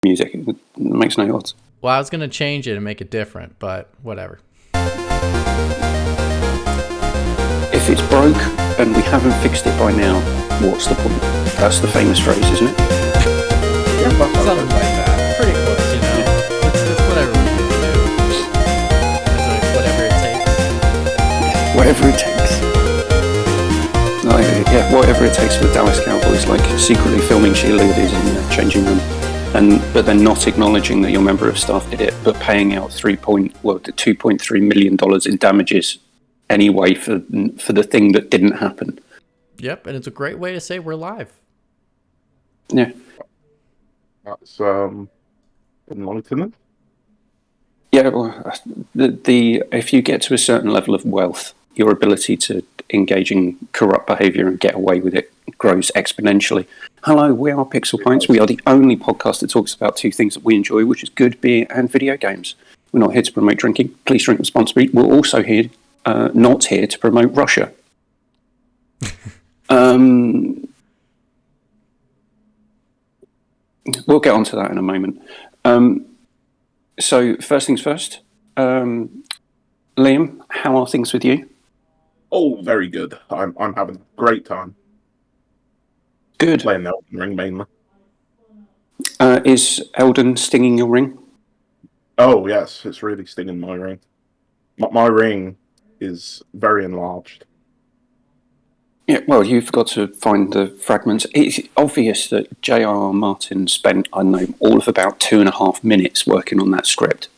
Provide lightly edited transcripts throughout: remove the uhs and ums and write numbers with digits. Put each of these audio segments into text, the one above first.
music. It makes no odds. Well, I was going to change it and make it different, but whatever. If it's broke and we haven't fixed it by now, what's the point? That's the famous phrase, isn't it? Yeah, something like that. Pretty close, you know. It's whatever we can do. It's like whatever it takes. Whatever it takes. Whatever it takes for the Dallas Cowboys, like secretly filming cheerleaders in the changing room, but then not acknowledging that your member of staff did it, but paying out $2.3 million in damages anyway for the thing that didn't happen. Yep, and it's a great way to say we're live. Yeah. That's enlightening. Yeah, well, if you get to a certain level of wealth, your ability to engage in corrupt behaviour and get away with it grows exponentially. Hello, we are Pixel Pints. We are the only podcast that talks about two things that we enjoy, which is good beer and video games. We're not here to promote drinking. Please drink responsibly. We're also here, not here to promote Russia. We'll get onto that in a moment. So first things first, Liam, how are things with you? Oh, very good. I'm having a great time. Good. Playing Elden Ring mainly. Is Elden stinging your ring? Oh yes, it's really stinging my ring. My ring is very enlarged. Yeah, well, you've got to find the fragments. It's obvious that J.R.R. Martin spent, I don't know, all of about 2.5 minutes working on that script.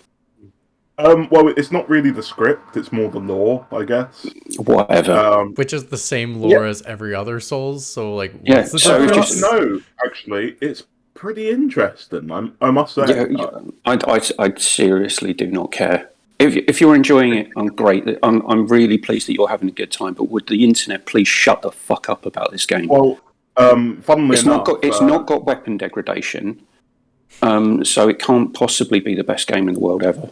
Well, it's not really the script; it's more the lore, I guess. Whatever. Which is the same lore as every other Souls. So, like, what's the so difference? No, actually, it's pretty interesting. I must say. I seriously do not care. If you're enjoying it, I'm great. I'm really pleased that you're having a good time. But would the internet please shut the fuck up about this game? Well, funnily enough, it's not got weapon degradation, so it can't possibly be the best game in the world ever.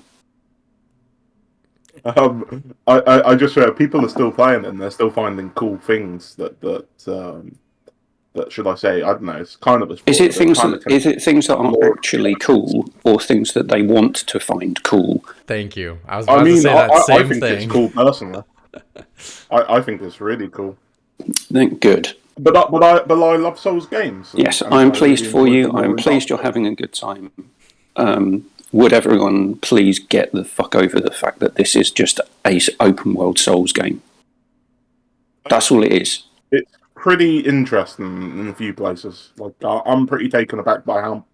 I just people are still playing it and they're still finding cool things that should I say, I don't know, it's kind of a sport. Is it things that aren't actually cool, or things that they want to find cool? Thank you. I was about to say that same I think thing. It's cool personally. I think it's really cool. Then good. But I love Souls games. Yes, I'm pleased for you. I'm pleased you're having a good time. Would everyone please get the fuck over the fact that this is just a open world Souls game? That's all it is. It's pretty interesting in a few places. Like I'm pretty taken aback by how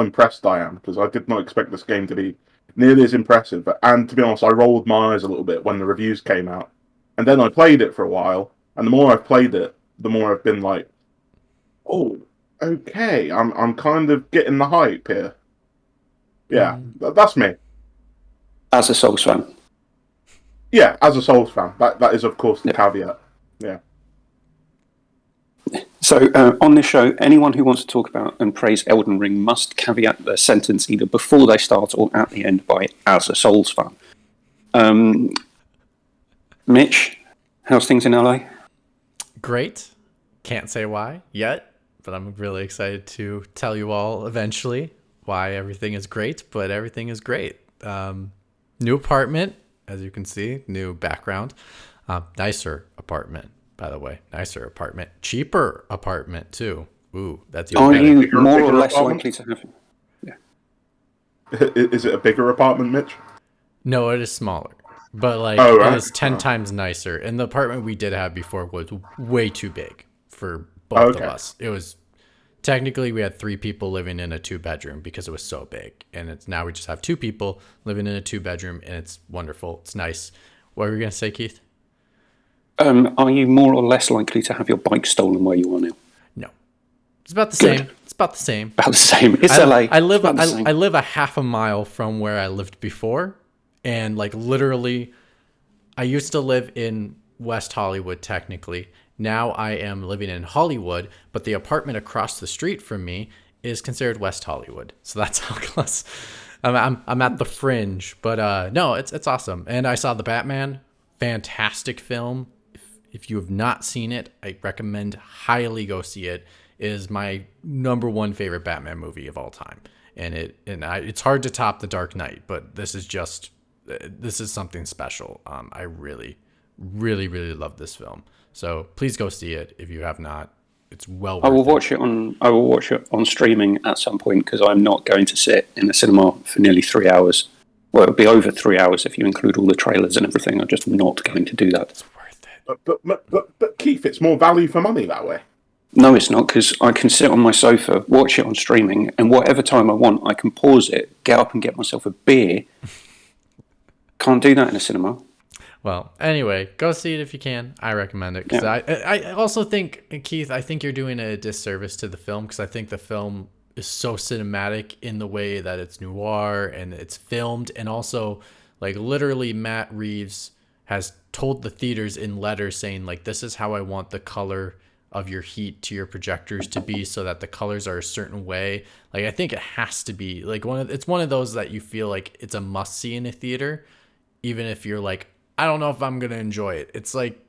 impressed I am, because I did not expect this game to be nearly as impressive. And to be honest, I rolled my eyes a little bit when the reviews came out, and then I played it for a while. And the more I've played it, the more I've been like, "Oh, okay, I'm kind of getting the hype here." Yeah, that's me. As a Souls fan. Yeah, as a Souls fan. That is, of course, the caveat. Yeah. So, on this show, anyone who wants to talk about and praise Elden Ring must caveat their sentence either before they start or at the end by "as a Souls fan." Mitch, how's things in LA? Great. Can't say why yet, but I'm really excited to tell you all eventually why everything is great, but everything is great. New apartment, as you can see, new background, nicer apartment, by the way, nicer apartment, cheaper apartment too. Ooh, that's Are you more or less likely to have? Yeah. Is it a bigger apartment, Mitch? No, it is smaller, but it is 10 times nicer. And the apartment we did have before was way too big for both of us. It was. Technically, we had 3 people living in a 2-bedroom because it was so big. And now we just have 2 people living in a 2-bedroom, and it's wonderful. It's nice. What were you going to say, Keith? Are you more or less likely to have your bike stolen where you are now? No. It's about the same. It's about the same. About the same. It's LA. I live a half a mile from where I lived before. And, literally, I used to live in West Hollywood, technically. Now I am living in Hollywood, but the apartment across the street from me is considered West Hollywood. So that's how close I'm at the fringe. But no, it's awesome. And I saw The Batman, fantastic film. If you have not seen it, I recommend highly go see it. It is my #1 favorite Batman movie of all time. and it's hard to top The Dark Knight, but this is something special. I really, really, really love this film. So please go see it if you have not. It's well worth it. I will watch it on streaming at some point, because I'm not going to sit in the cinema for nearly 3 hours. Well, it'll be over 3 hours if you include all the trailers and everything. I'm just not going to do that. It's worth it. But Keith, it's more value for money that way. No, it's not, because I can sit on my sofa, watch it on streaming, and whatever time I want, I can pause it, get up and get myself a beer. Can't do that in a cinema. Well, anyway, go see it if you can. I recommend it, because I also think, Keith, I think you're doing a disservice to the film, because I think the film is so cinematic in the way that it's noir and it's filmed, and also like literally Matt Reeves has told the theaters in letters saying like, this is how I want the color of your heat to your projectors to be, so that the colors are a certain way. Like, I think it has to be like it's one of those that you feel like it's a must see in a theater, even if you're like, I don't know if I'm going to enjoy it. It's like,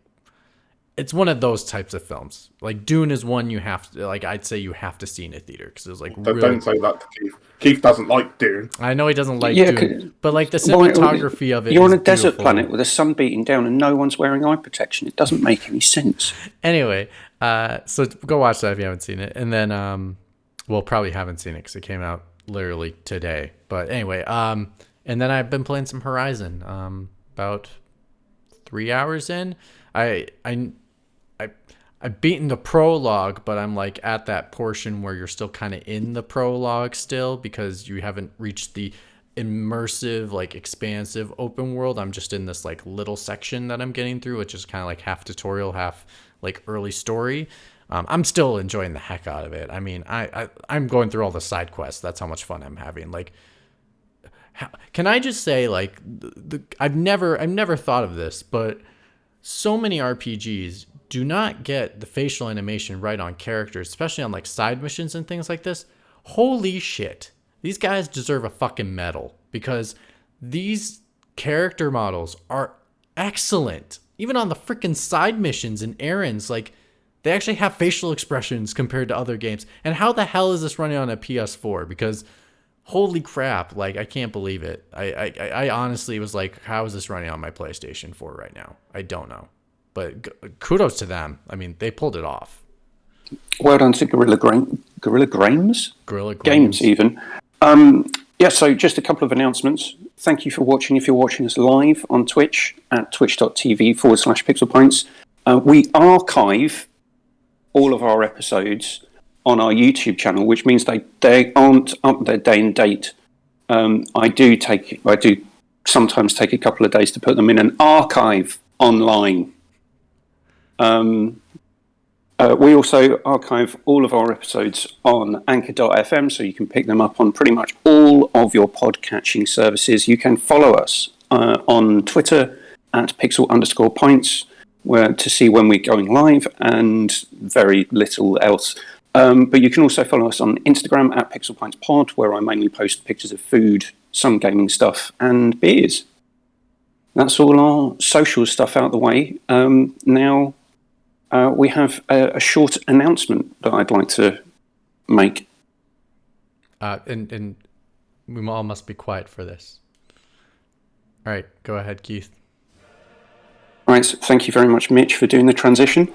it's one of those types of films. Like Dune is one you have to, like, I'd say you have to see in a theater, because it was like really... Don't say that to Keith. Keith doesn't like Dune. I know he doesn't like Dune, but like the cinematography of it. You're on a desert planet with the sun beating down and no one's wearing eye protection. It doesn't make any sense. Anyway, so go watch that if you haven't seen it, and then well, probably haven't seen it because it came out literally today. But anyway, and then I've been playing some Horizon. About 3 hours in, I've beaten the prologue, but I'm like at that portion where you're still kind of in the prologue still, because you haven't reached the immersive, like expansive open world. I'm just in this like little section that I'm getting through, which is kind of like half tutorial, half like early story. I'm still enjoying the heck out of it. I mean, I'm going through all the side quests. That's how much fun I'm having. Like, can I just say, like, I've never thought of this, but so many RPGs do not get the facial animation right on characters, especially on like side missions and things like this. Holy shit. These guys deserve a fucking medal, because these character models are excellent. Even on the freaking side missions and errands, like, they actually have facial expressions compared to other games. And how the hell is this running on a PS4? Because holy crap, like, I can't believe it. I honestly was like, how is this running on my PlayStation 4 right now? I don't know. But kudos to them. I mean, they pulled it off. Well done to Guerrilla Games even. Yeah, so just a couple of announcements. Thank you for watching. If you're watching us live on Twitch at twitch.tv/pixelpints, we archive all of our episodes on our YouTube channel, which means they aren't up there day and date. I do sometimes take a couple of days to put them in an archive online. We also archive all of our episodes on anchor.fm, so you can pick them up on pretty much all of your podcatching services. You can follow us on Twitter at pixel_pints, to see when we're going live, and very little else. But you can also follow us on Instagram at pixelpintspod, where I mainly post pictures of food, some gaming stuff, and beers. That's all our social stuff out of the way. Now we have a short announcement that I'd like to make. And we all must be quiet for this. All right, go ahead, Keith. All right, so thank you very much, Mitch, for doing the transition.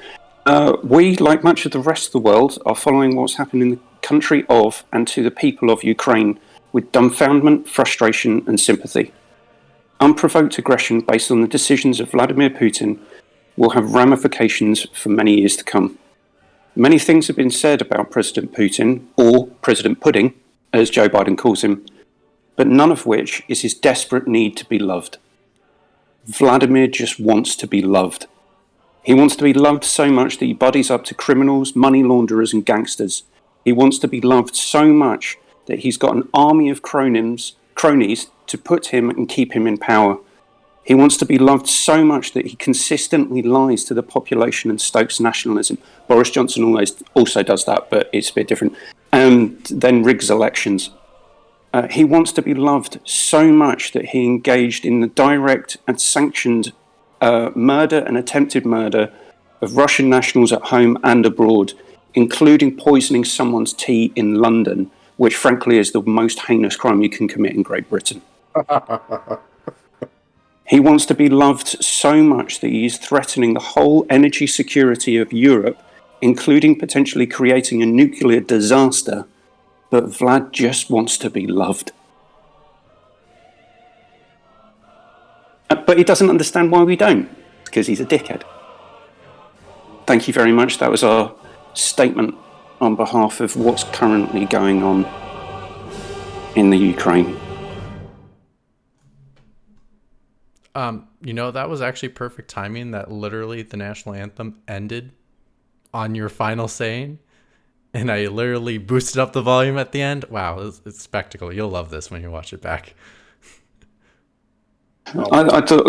We, like much of the rest of the world, are following what's happening in the country of and to the people of Ukraine with dumbfoundment, frustration, and sympathy. Unprovoked aggression based on the decisions of Vladimir Putin will have ramifications for many years to come. Many things have been said about President Putin, or President Pudding, as Joe Biden calls him, but none of which is his desperate need to be loved. Vladimir just wants to be loved. He wants to be loved so much that he buddies up to criminals, money launderers, and gangsters. He wants to be loved so much that he's got an army of cronies to put him and keep him in power. He wants to be loved so much that he consistently lies to the population and stokes nationalism. Boris Johnson also does that, but it's a bit different. And then rigs elections. He wants to be loved so much that he engaged in the direct and sanctioned murder and attempted murder of Russian nationals at home and abroad, including poisoning someone's tea in London which frankly is the most heinous crime you can commit in Great Britain. He wants to be loved so much that he's threatening the whole energy security of Europe, including potentially creating a nuclear disaster. But Vlad just wants to be loved. But he doesn't understand why we don't, because he's a dickhead. Thank you very much. That was our statement on behalf of what's currently going on in the Ukraine. That was actually perfect timing that literally the national anthem ended on your final saying. And I literally boosted up the volume at the end. Wow, it's a spectacle. You'll love this when you watch it back. I thought,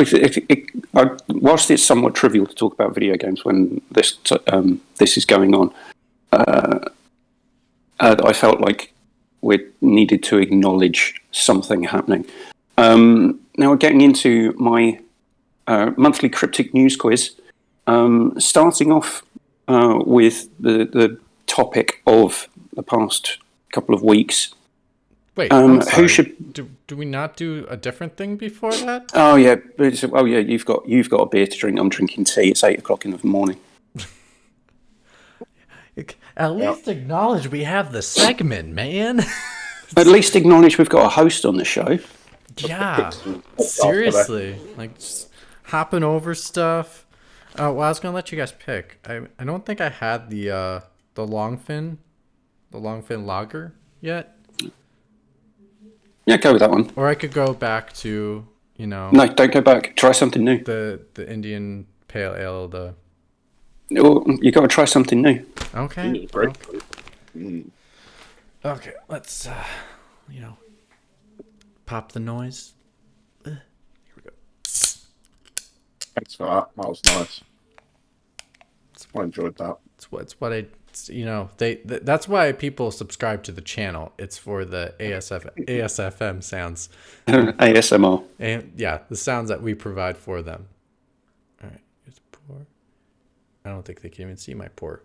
whilst it's somewhat trivial to talk about video games when this is going on, I felt like we needed to acknowledge something happening. Now we're getting into my monthly cryptic news quiz, starting off with the topic of the past couple of weeks. Wait, I'm sorry. Who should do we not do a different thing before that? Oh yeah, you've got a beer to drink. I'm drinking tea. It's 8:00 in the morning. At least acknowledge we have the segment, man. At least acknowledge we've got a host on the show. Yeah, seriously, like just hopping over stuff. Well, I was gonna let you guys pick. I don't think I had the longfin lager yet. Yeah, go with that one. Or I could go back to No, don't go back. Try something new. The Indian Pale Ale. You got to try something new. Okay. Okay, let's pop the noise. Here we go. Thanks for that. That was nice. I enjoyed that. It's what I that's why people subscribe to the channel. It's for the ASFM sounds. ASMR. And yeah, the sounds that we provide for them. All right, here's pour. I don't think they can even see my pour.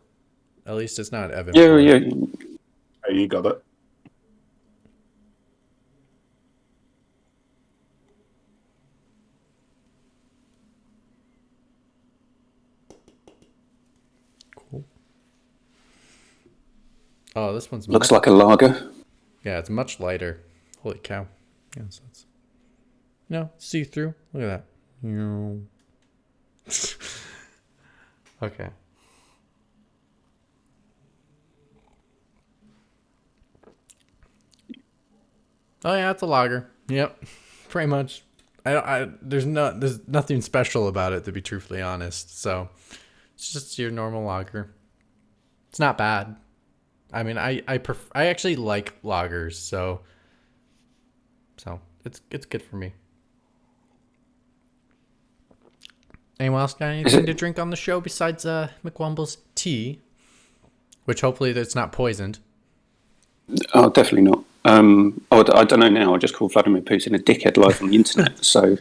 At least it's not Evan. Yeah. Hey, you got it. Cool. Oh, this one's looks like a lager. Yeah, it's much lighter. Holy cow! Yeah, so it's see through. Look at that. Okay. Oh yeah, it's a lager. Yep, pretty much. There's nothing special about it, to be truthfully honest. So it's just your normal lager. It's not bad. I mean, I actually like lagers, so it's good for me. Anyone else got anything to drink on the show besides McWomble's tea? Which hopefully it's not poisoned. Oh, definitely not. I don't know now. I just called Vladimir Putin a dickhead live on the internet, so I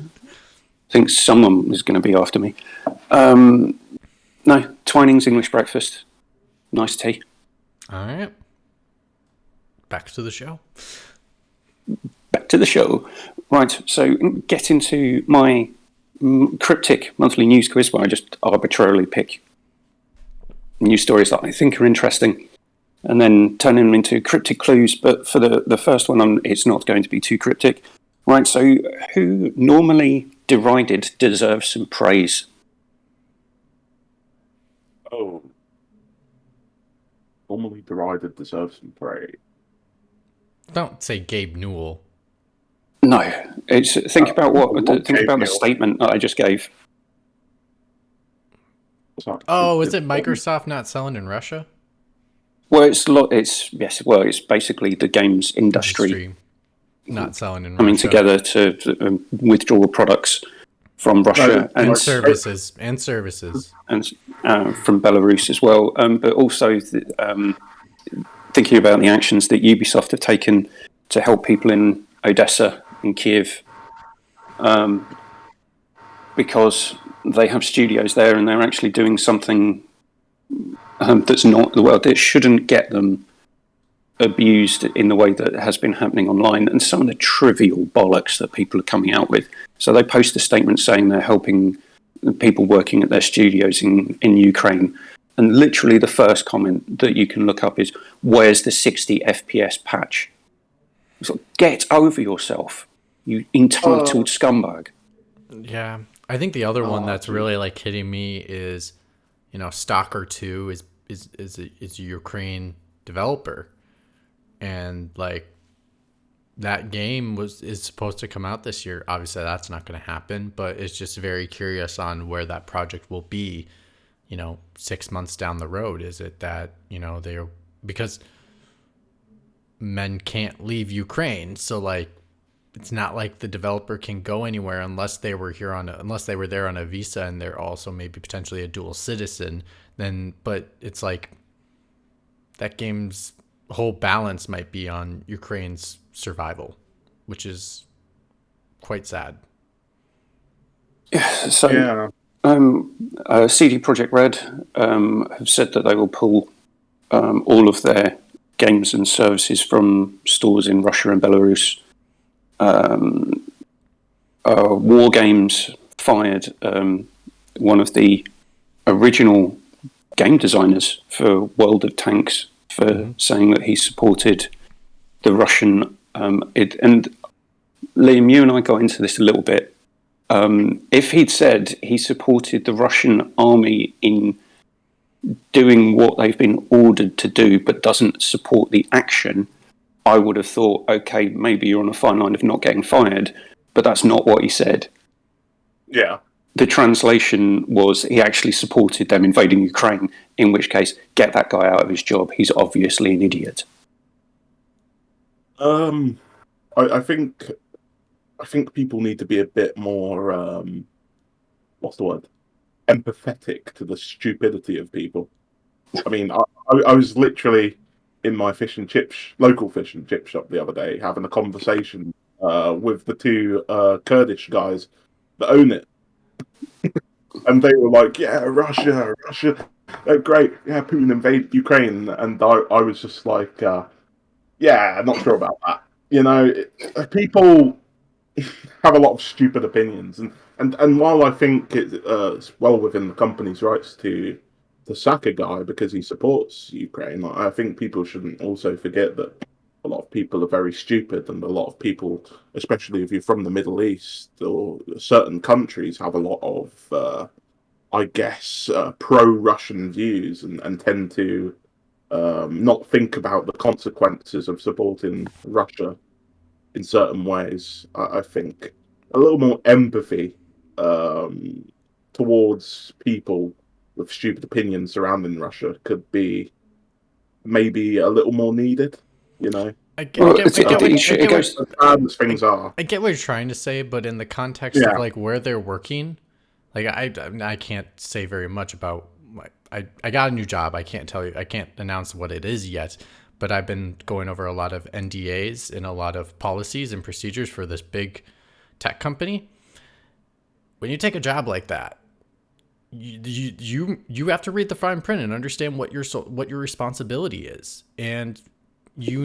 think someone is going to be after me. No, Twining's English breakfast. Nice tea. All right. Back to the show. Right, so get into my cryptic monthly news quiz where I just arbitrarily pick news stories that I think are interesting and then turn them into cryptic clues. But for the first one, it's not going to be too cryptic. Right, so who normally derided deserves some praise? Oh. Normally derided deserves some praise. Don't say Gabe Newell. No, think about the statement that I just gave. Oh, is it Microsoft not selling in Russia? Well, it's basically the games industry not selling in Russia. Coming together to withdraw products from Russia and services and from Belarus as well. But also thinking about the actions that Ubisoft have taken to help people in Odessa and Kiev, because they have studios there and they're actually doing something that's not the world. It shouldn't get them abused in the way that has been happening online, and some of the trivial bollocks that people are coming out with. So they post a statement saying they're helping people working at their studios in Ukraine. And literally the first comment that you can look up is, where's the 60 FPS patch? So get over yourself, you entitled scumbag. Yeah. I think the other one that's really like hitting me is, Stalker 2 is a Ukraine developer. And like that game is supposed to come out this year. Obviously that's not going to happen, but it's just very curious on where that project will be, 6 months down the road. Is it that, because men can't leave Ukraine. So like, it's not like the developer can go anywhere unless they were there on a visa and they're also maybe potentially a dual citizen. But it's like that game's whole balance might be on Ukraine's survival, which is quite sad. So, CD Projekt Red have said that they will pull all of their games and services from stores in Russia and Belarus. War Games fired one of the original game designers for World of Tanks for saying that he supported the Russian. And Liam, you and I got into this a little bit. If he'd said he supported the Russian army in doing what they've been ordered to do, but doesn't support the action, I would have thought, okay, maybe you're on a fine line of not getting fired, but that's not what he said. Yeah. The translation was he actually supported them invading Ukraine, in which case, get that guy out of his job. He's obviously an idiot. I think people need to be a bit more, what's the word? Empathetic to the stupidity of people. I mean, I was literally in my local fish and chip shop the other day, having a conversation with the two Kurdish guys that own it. And they were like, yeah, Russia, great, yeah, Putin invaded Ukraine. And I was just like, yeah, not sure about that. People have a lot of stupid opinions. And while I think it's well within the company's rights to sack a guy because he supports Ukraine, I think people shouldn't also forget that a lot of people are very stupid, and a lot of people, especially if you're from the Middle East or certain countries, have a lot of, pro-Russian views and tend to not think about the consequences of supporting Russia in certain ways. I think a little more empathy towards people with stupid opinions surrounding Russia could be maybe a little more needed, I get what you're trying to say, but in the context of like where they're working, like I can't say very much about. I got a new job. I can't announce what it is yet, but I've been going over a lot of NDAs and a lot of policies and procedures for this big tech company. When you take a job like that, you have to read the fine print and understand what your responsibility is, and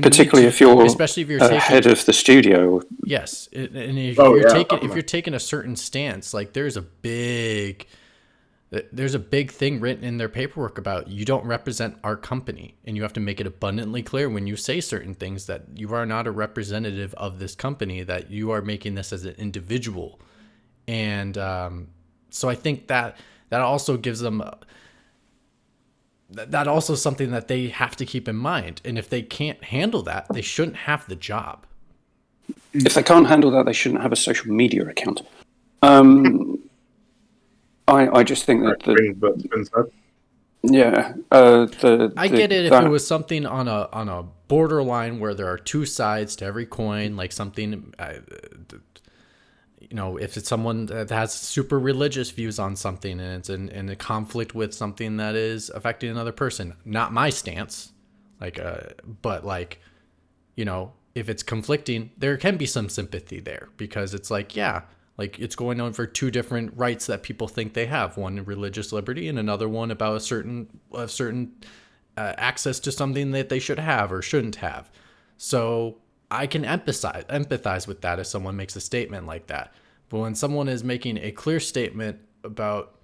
particularly if you're head of the studio. Yes, and if you're taking a certain stance, like there's a big thing written in their paperwork about you don't represent our company, and you have to make it abundantly clear when you say certain things that you are not a representative of this company, that you are making this as an individual. And so I think that also gives them that also something that they have to keep in mind. And if they can't handle that, they shouldn't have the job. If they can't handle that, they shouldn't have a social media account. I just think that I get it if it was something on a borderline where there are two sides to every coin, like something, if it's someone that has super religious views on something and it's in a conflict with something that is affecting another person. Not my stance, but if it's conflicting, there can be some sympathy there, because it's like, yeah, like it's going on for two different rights that people think they have. One, religious liberty, and another one about a certain access to something that they should have or shouldn't have. So I can empathize with that if someone makes a statement like that. But when someone is making a clear statement about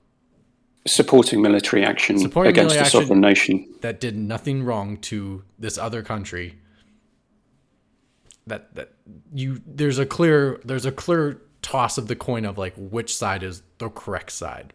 supporting military action against a sovereign nation that did nothing wrong to this other country, there's a clear toss of the coin of like which side is the correct side.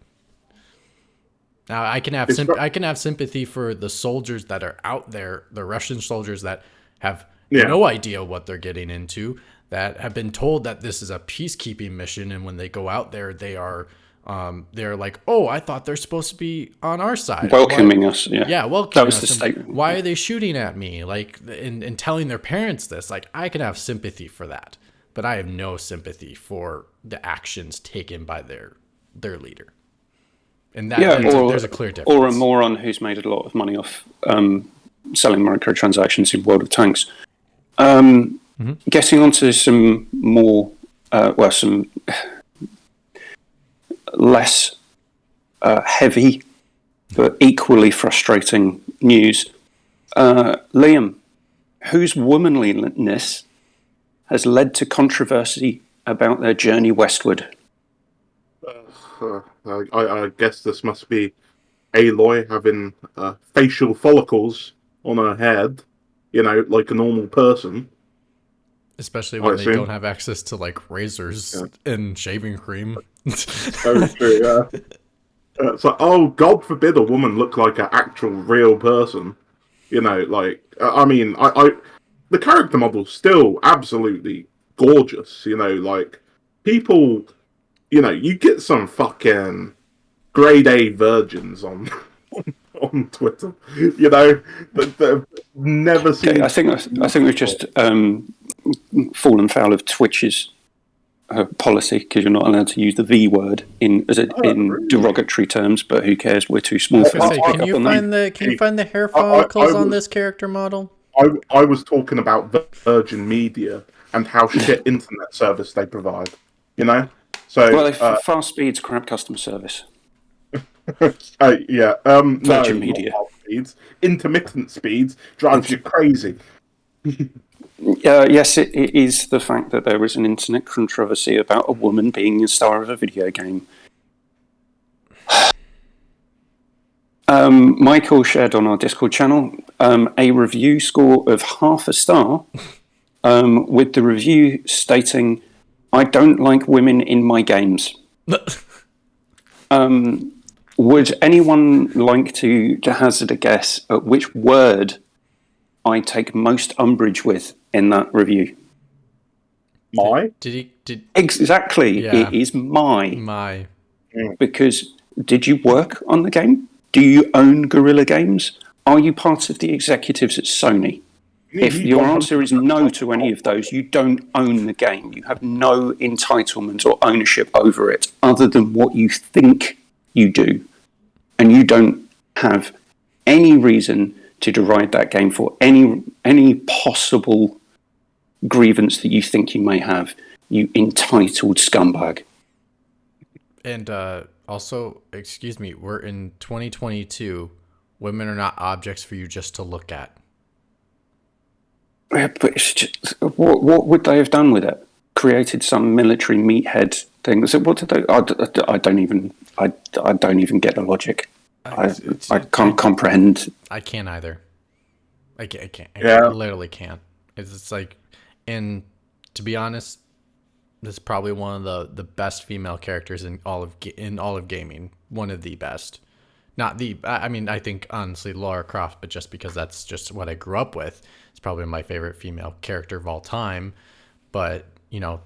Now I can have sympathy for the soldiers that are out there, the Russian soldiers that have no idea what they're getting into, that have been told that this is a peacekeeping mission, and when they go out there, they're like, oh, I thought they're supposed to be on our side, welcoming us. Welcoming that was us. the statement. Why are they shooting at me? Like, and telling their parents this. Like, I can have sympathy for that, but I have no sympathy for the actions taken by their leader. And there's a clear difference. Or a moron who's made a lot of money off selling microtransactions in World of Tanks. Getting onto some more, some less heavy but equally frustrating news. Liam, whose womanliness has led to controversy about their journey westward? I guess this must be Aloy having facial follicles on her head, like a normal person. Especially when they don't have access to like razors and shaving cream. That's true, yeah. It's like, oh, God forbid a woman look like an actual real person. The character model's still absolutely gorgeous, like, people, you get some fucking grade A virgins on Twitter, that have never seen. I think we've just fallen foul of Twitch's policy, because you're not allowed to use the V word in derogatory terms. But who cares? We're too small for that. Can you find the hair follicles on this character model? I was talking about Virgin Media and how shit internet service they provide. So fast speeds, crap customer service. Virgin Media. Speeds, intermittent speeds drives you crazy. Yes, it is the fact that there is an internet controversy about a woman being the star of a video game. Michael shared on our Discord channel a review score of 0.5 star, with the review stating, "I don't like women in my games." Would anyone like to hazard a guess at which word I take most umbrage with in that review? My? Exactly. Yeah. It is my. Because did you work on the game? Do you own Guerrilla Games? Are you part of the executives at Sony? If your answer is no to any of those, you don't own the game. You have no entitlement or ownership over it other than what you think you do. And you don't have any reason to deride that game for any possible grievance that you think you may have, you entitled scumbag. And also, excuse me, we're in 2022. Women are not objects for you just to look at. Yeah, but it's just, what would they have done with it? Created some military meathead thing? So what did they? I don't even get the logic. I can't comprehend. I can't either. I can't. Yeah. I literally can't. It's like, and to be honest, this is probably one of the best female characters in all of gaming. One of the best. Not the. I mean, I think honestly Lara Croft, but just because that's just what I grew up with, it's probably my favorite female character of all time. But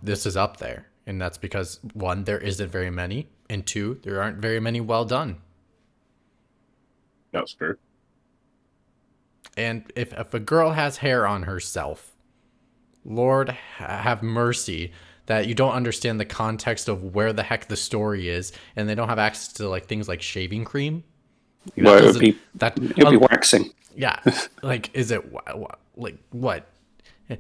this is up there, and that's because one, there isn't very many, and two, there aren't very many well done. That's true. And if a girl has hair on herself, Lord have mercy that you don't understand the context of where the heck the story is, and they don't have access to like things like shaving cream. Well, it'll be waxing. Yeah, like is it like what?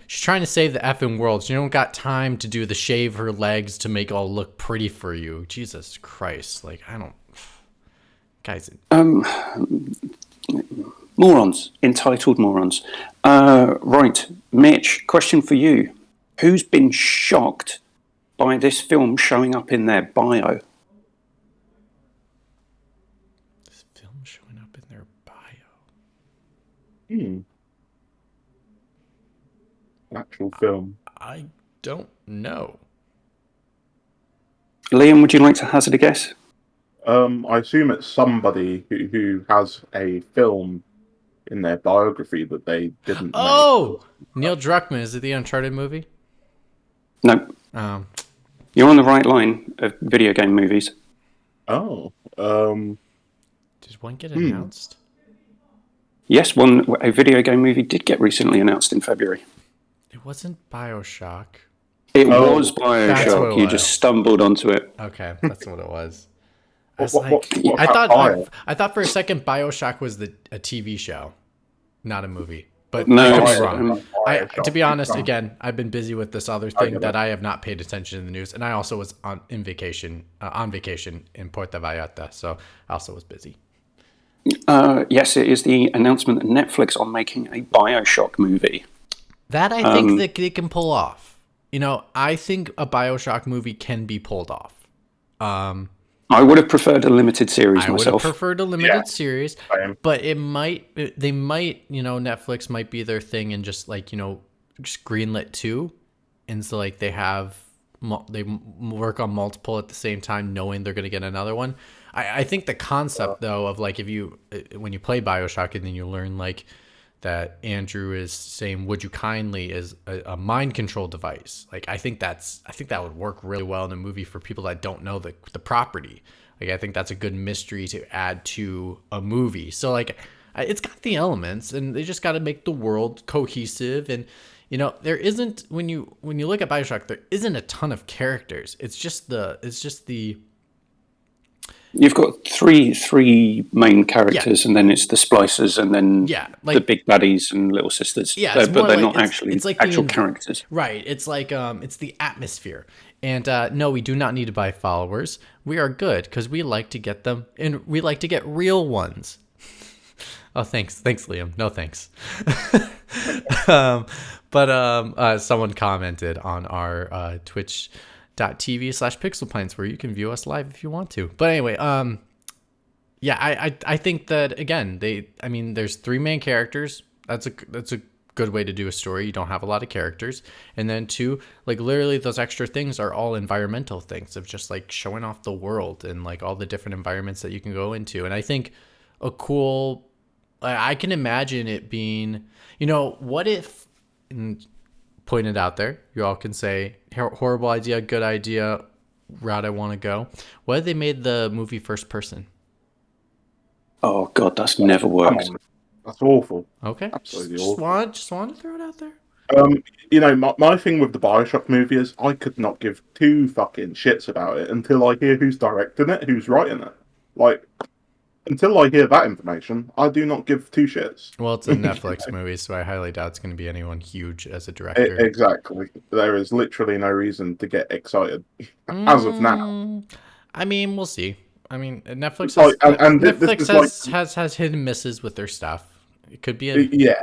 She's trying to save the effing world. She don't got time to do the shave her legs to make it all look pretty for you. Jesus Christ! Like I don't, guys. Morons. Entitled morons. Right, Mitch, question for you. Who's been shocked by this film showing up in their bio? This film showing up in their bio. Actual film. I don't know. Liam, would you like to hazard a guess? I assume it's somebody who has a film in their biography that they didn't Oh! Neil Druckmann. Is it the Uncharted movie? No. You're on the right line of video game movies. Oh. Did one get announced? Yes, a video game movie did get recently announced in February. It wasn't BioShock. It was BioShock. You was. just stumbled onto it. Okay, that's what it was. I was What I about thought I thought for a second BioShock was a TV show, not a movie. But No, I could be it's, wrong. BioShock. To be honest, again, I've been busy with this other thing that I have not paid attention to the news, and I also was on vacation in Puerto Vallarta, so I also was busy. Yes, it is the announcement that Netflix are making a BioShock movie. That I think that they can pull off. You know, I think a BioShock movie can be pulled off. I would have preferred a limited series I would myself. have preferred a limited series, Same. but they might, Netflix might be their thing and just just greenlit 2. And so like they work on multiple at the same time, knowing they're going to get another one. I think the concept though of like, when you play BioShock and then you learn like that Andrew is saying, "Would you kindly," is a mind control device. Like I think that would work really well in a movie for people that don't know the property. Like I think that's a good mystery to add to a movie. So like it's got the elements, and they just got to make the world cohesive. And there isn't, when you look at BioShock, there isn't a ton of characters. It's just the You've got three main characters, and then it's the splicers, and then the big baddies and little sisters. Yeah, but they're not actually actual characters. Right. It's like it's the atmosphere. And no, we do not need to buy followers. We are good because we like to get them, and we like to get real ones. Oh, thanks, Liam. No thanks. But someone commented on our twitch.tv/pixelpints where you can view us live if you want to. But anyway, I think that again, there's 3 main characters. That's a good way to do a story. You don't have a lot of characters. And then 2, like literally those extra things are all environmental things of just like showing off the world and like all the different environments that you can go into. And I think I can imagine it being, what if, and point it out there, you all can say horrible idea, good idea, route I want to go. What if they made the movie first person? Oh God, that's never worked. That's awful. Okay, Absolutely just awful. want to throw it out there. My thing with the BioShock movie is I could not give 2 fucking shits about it until I hear who's directing it, who's writing it. Like, until I hear that information, I do not give 2 shits. Well, it's a Netflix movie, so I highly doubt it's going to be anyone huge as a director. Exactly. There is literally no reason to get excited as of now. I mean, we'll see. I mean, Netflix has hit and misses with their stuff. It could be yeah.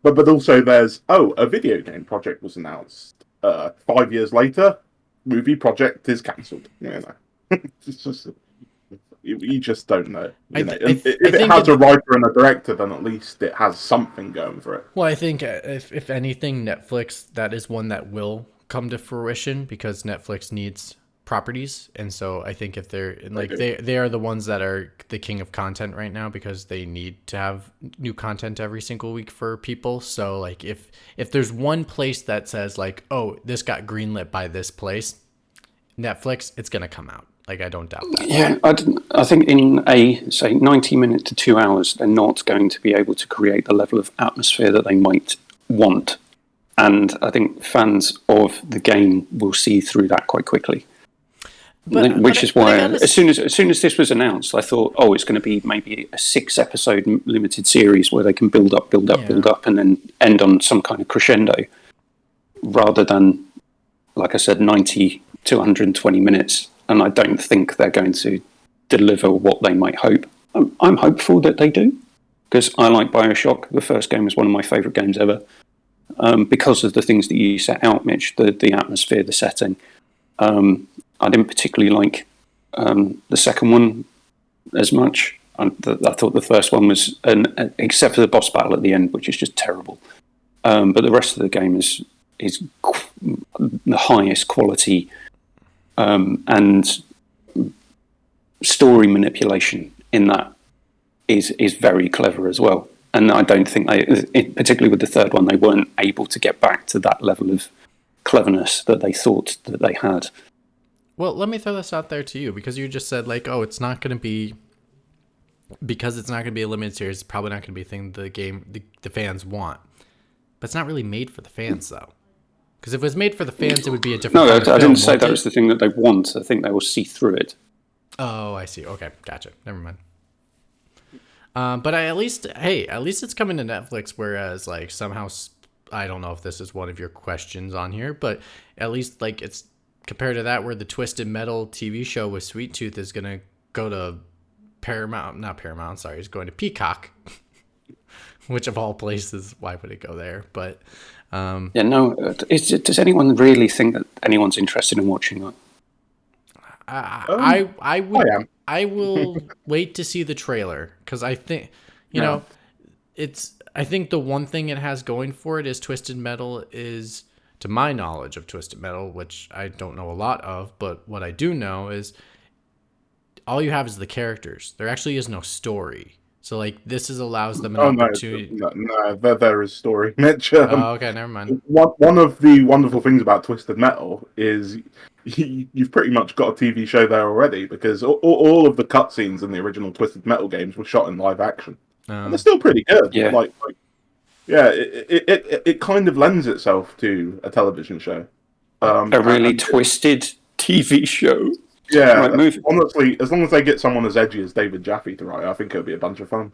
But also there's a video game project was announced. 5 years later, movie project is cancelled. It's just you just don't know. If it has a writer and a director, then at least it has something going for it. Well, I think if anything, Netflix, that is one that will come to fruition because Netflix needs properties. And so I think if they're like, they are the ones that are the king of content right now because they need to have new content every single week for people. So like if there's one place that says like, oh, this got greenlit by this place, Netflix, it's going to come out. Like, I don't doubt that. Yeah, I think in say 90 minutes to 2 hours, they're not going to be able to create the level of atmosphere that they might want. And I think fans of the game will see through that quite quickly. Which is why, as soon as this was announced, I thought, oh, it's going to be maybe a 6-episode limited series where they can build up, and then end on some kind of crescendo, rather than, like I said, 90 to 120 minutes. And I don't think they're going to deliver what they might hope. I'm hopeful that they do, because I like Bioshock. The first game was one of my favourite games ever. Because of the things that you set out, Mitch, the atmosphere, the setting. I didn't particularly like the second one as much. I thought the first one was, except for the boss battle at the end, which is just terrible. But the rest of the game is the highest quality and story manipulation in that is very clever as well. And I don't think particularly with the third one, they weren't able to get back to that level of cleverness that they thought that they had. Well, let me throw this out there to you, because you just said, like, oh, it's not going to be, because it's not going to be a limited series, it's probably not going to be a thing the fans want. But it's not really made for the fans, though. Because if it was made for the fans, it would be a different kind of film, I didn't say that was the thing that they want. I think they will see through it. Oh, I see. Okay, gotcha. Never mind. But at least it's coming to Netflix, whereas, like, somehow, I don't know if this is one of your questions on here, but at least, like, it's compared to that, where the Twisted Metal TV show with Sweet Tooth is going to go to it's going to Peacock, which of all places, why would it go there? But, does anyone really think that anyone's interested in watching that? I will wait to see the trailer, because I think, I think the one thing it has going for it is Twisted Metal is, to my knowledge of Twisted Metal, which I don't know a lot of, but what I do know is all you have is the characters. There actually is no story. So, like, this allows them an opportunity. No, there is story, Mitch. Okay, never mind. One of the wonderful things about Twisted Metal is you've pretty much got a TV show there already, because all of the cutscenes in the original Twisted Metal games were shot in live action. And they're still pretty good. Yeah. It kind of lends itself to a television show. A really twisted TV show. Yeah, right, honestly, as long as they get someone as edgy as David Jaffe to write, I think it'll be a bunch of fun.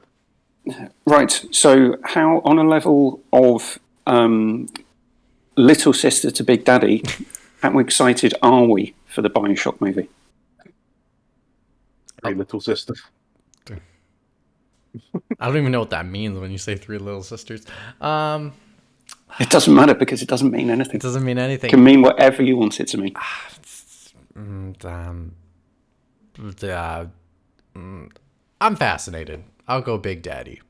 Right, so how, on a level of Little Sister to Big Daddy, how excited are we for the Bioshock movie? Hey, Little Sister. I don't even know what that means when you say Three Little Sisters. It doesn't matter, because it doesn't mean anything. It doesn't mean anything. It can mean whatever you want it to mean. I'm fascinated. I'll go Big Daddy.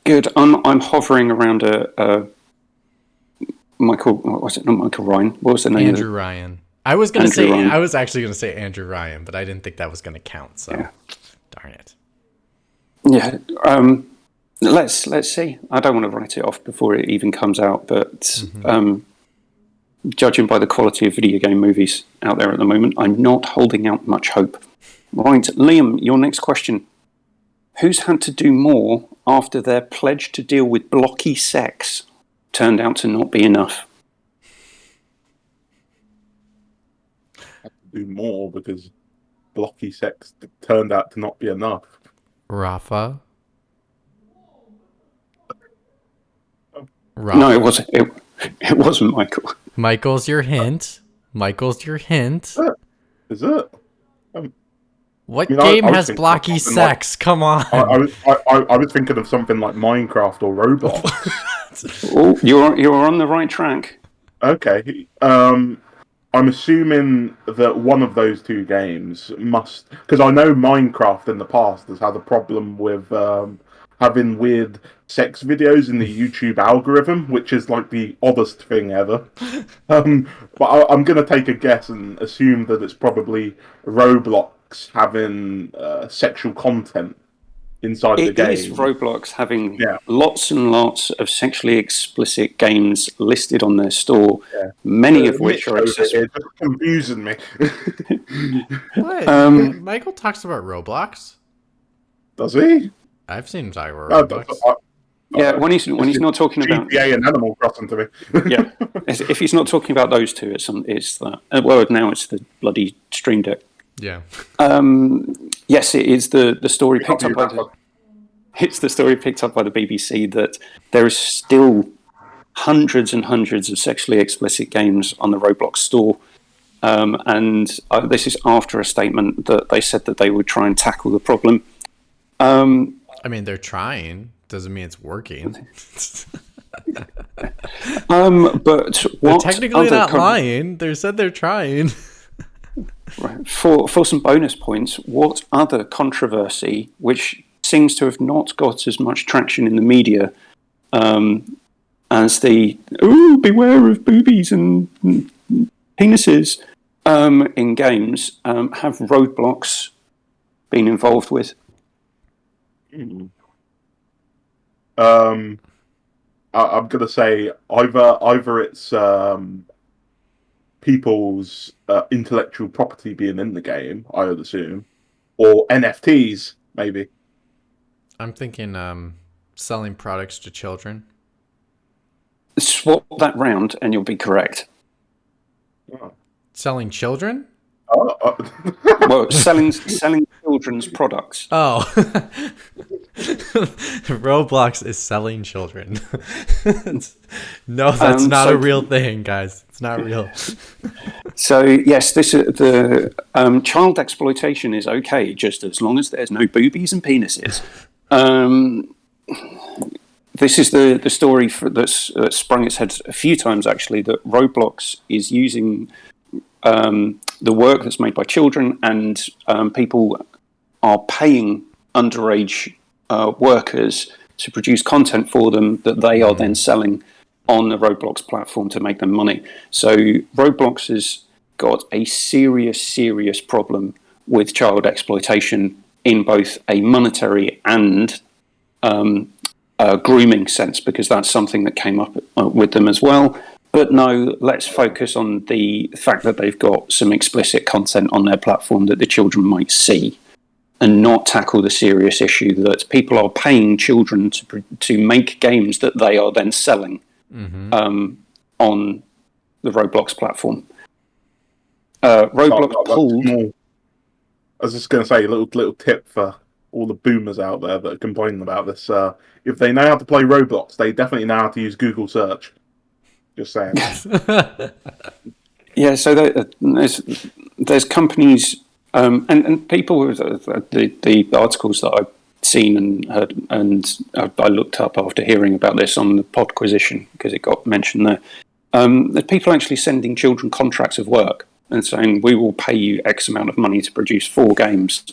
Good. I'm hovering around a Michael. What was it? Not Michael Ryan. What was the name? Andrew Ryan. I was actually gonna say Andrew Ryan, but I didn't think that was gonna count. So, yeah. Darn it. Yeah. Let's see. I don't want to write it off before it even comes out, but judging by the quality of video game movies out there at the moment, I'm not holding out much hope. Right, Liam, your next question. Who's had to do more after their pledge to deal with blocky sex turned out to not be enough? Had to do more because blocky sex turned out to not be enough. Rafa? No, it wasn't. It wasn't Michael. Michael's your hint. Is it? What game has blocky sex? Come on. I was thinking of something like Minecraft or Roblox. Oh, you're on the right track. Okay. I'm assuming that one of those two games must, because I know Minecraft in the past has had a problem with having weird sex videos in the YouTube algorithm, which is like the oddest thing ever. But I'm going to take a guess and assume that it's probably Roblox having sexual content inside the game. It is Roblox having lots and lots of sexually explicit games listed on their store, many of which are accessible. It's confusing me. What? Michael talks about Roblox. Does he? I've seen him talk about Roblox. Yeah, when he's not talking about GTA and Animal Crossing to me. Yeah, if he's not talking about those two, it's that. Well, now it's the bloody Stream Deck. Yeah. Yes, it is the story picked up by it's the story picked up by the BBC that there is still hundreds and hundreds of sexually explicit games on the Roblox store. And this is after a statement that they said that they would try and tackle the problem. I mean, they're trying. Doesn't mean it's working. But They're what technically other not lying. They said they're trying. Right. For some bonus points, what other controversy, which seems to have not got as much traction in the media as the beware of boobies and penises in games, have Roadblocks been involved with? I'm gonna say either it's people's intellectual property being in the game, I would assume, or NFTs maybe. I'm thinking selling products to children. Swap that round, and you'll be correct. Selling children? Well, selling children's products. Oh. Roblox is selling children. No, that's not a real thing, guys. It's not real. So yes, this the child exploitation is okay, just as long as there's no boobies and penises. This is the story that's sprung its head a few times, actually, that Roblox is using the work that's made by children, and people are paying underage workers to produce content for them that they are then selling on the Roblox platform to make them money. So Roblox has got a serious problem with child exploitation in both a monetary and grooming sense, because that's something that came up with them as well. But no, let's focus on the fact that they've got some explicit content on their platform that the children might see, and not tackle the serious issue that people are paying children to make games that they are then selling on the Roblox platform. Roblox pulled... I was just going to say a little tip for all the boomers out there that are complaining about this. If they know how to play Roblox, they definitely know how to use Google Search. Just saying. Yeah, so there's companies and people. The articles that I've seen and heard, and I looked up after hearing about this on the Podquisition because it got mentioned there. There's people actually sending children contracts of work and saying, "We will pay you X amount of money to produce 4 games,"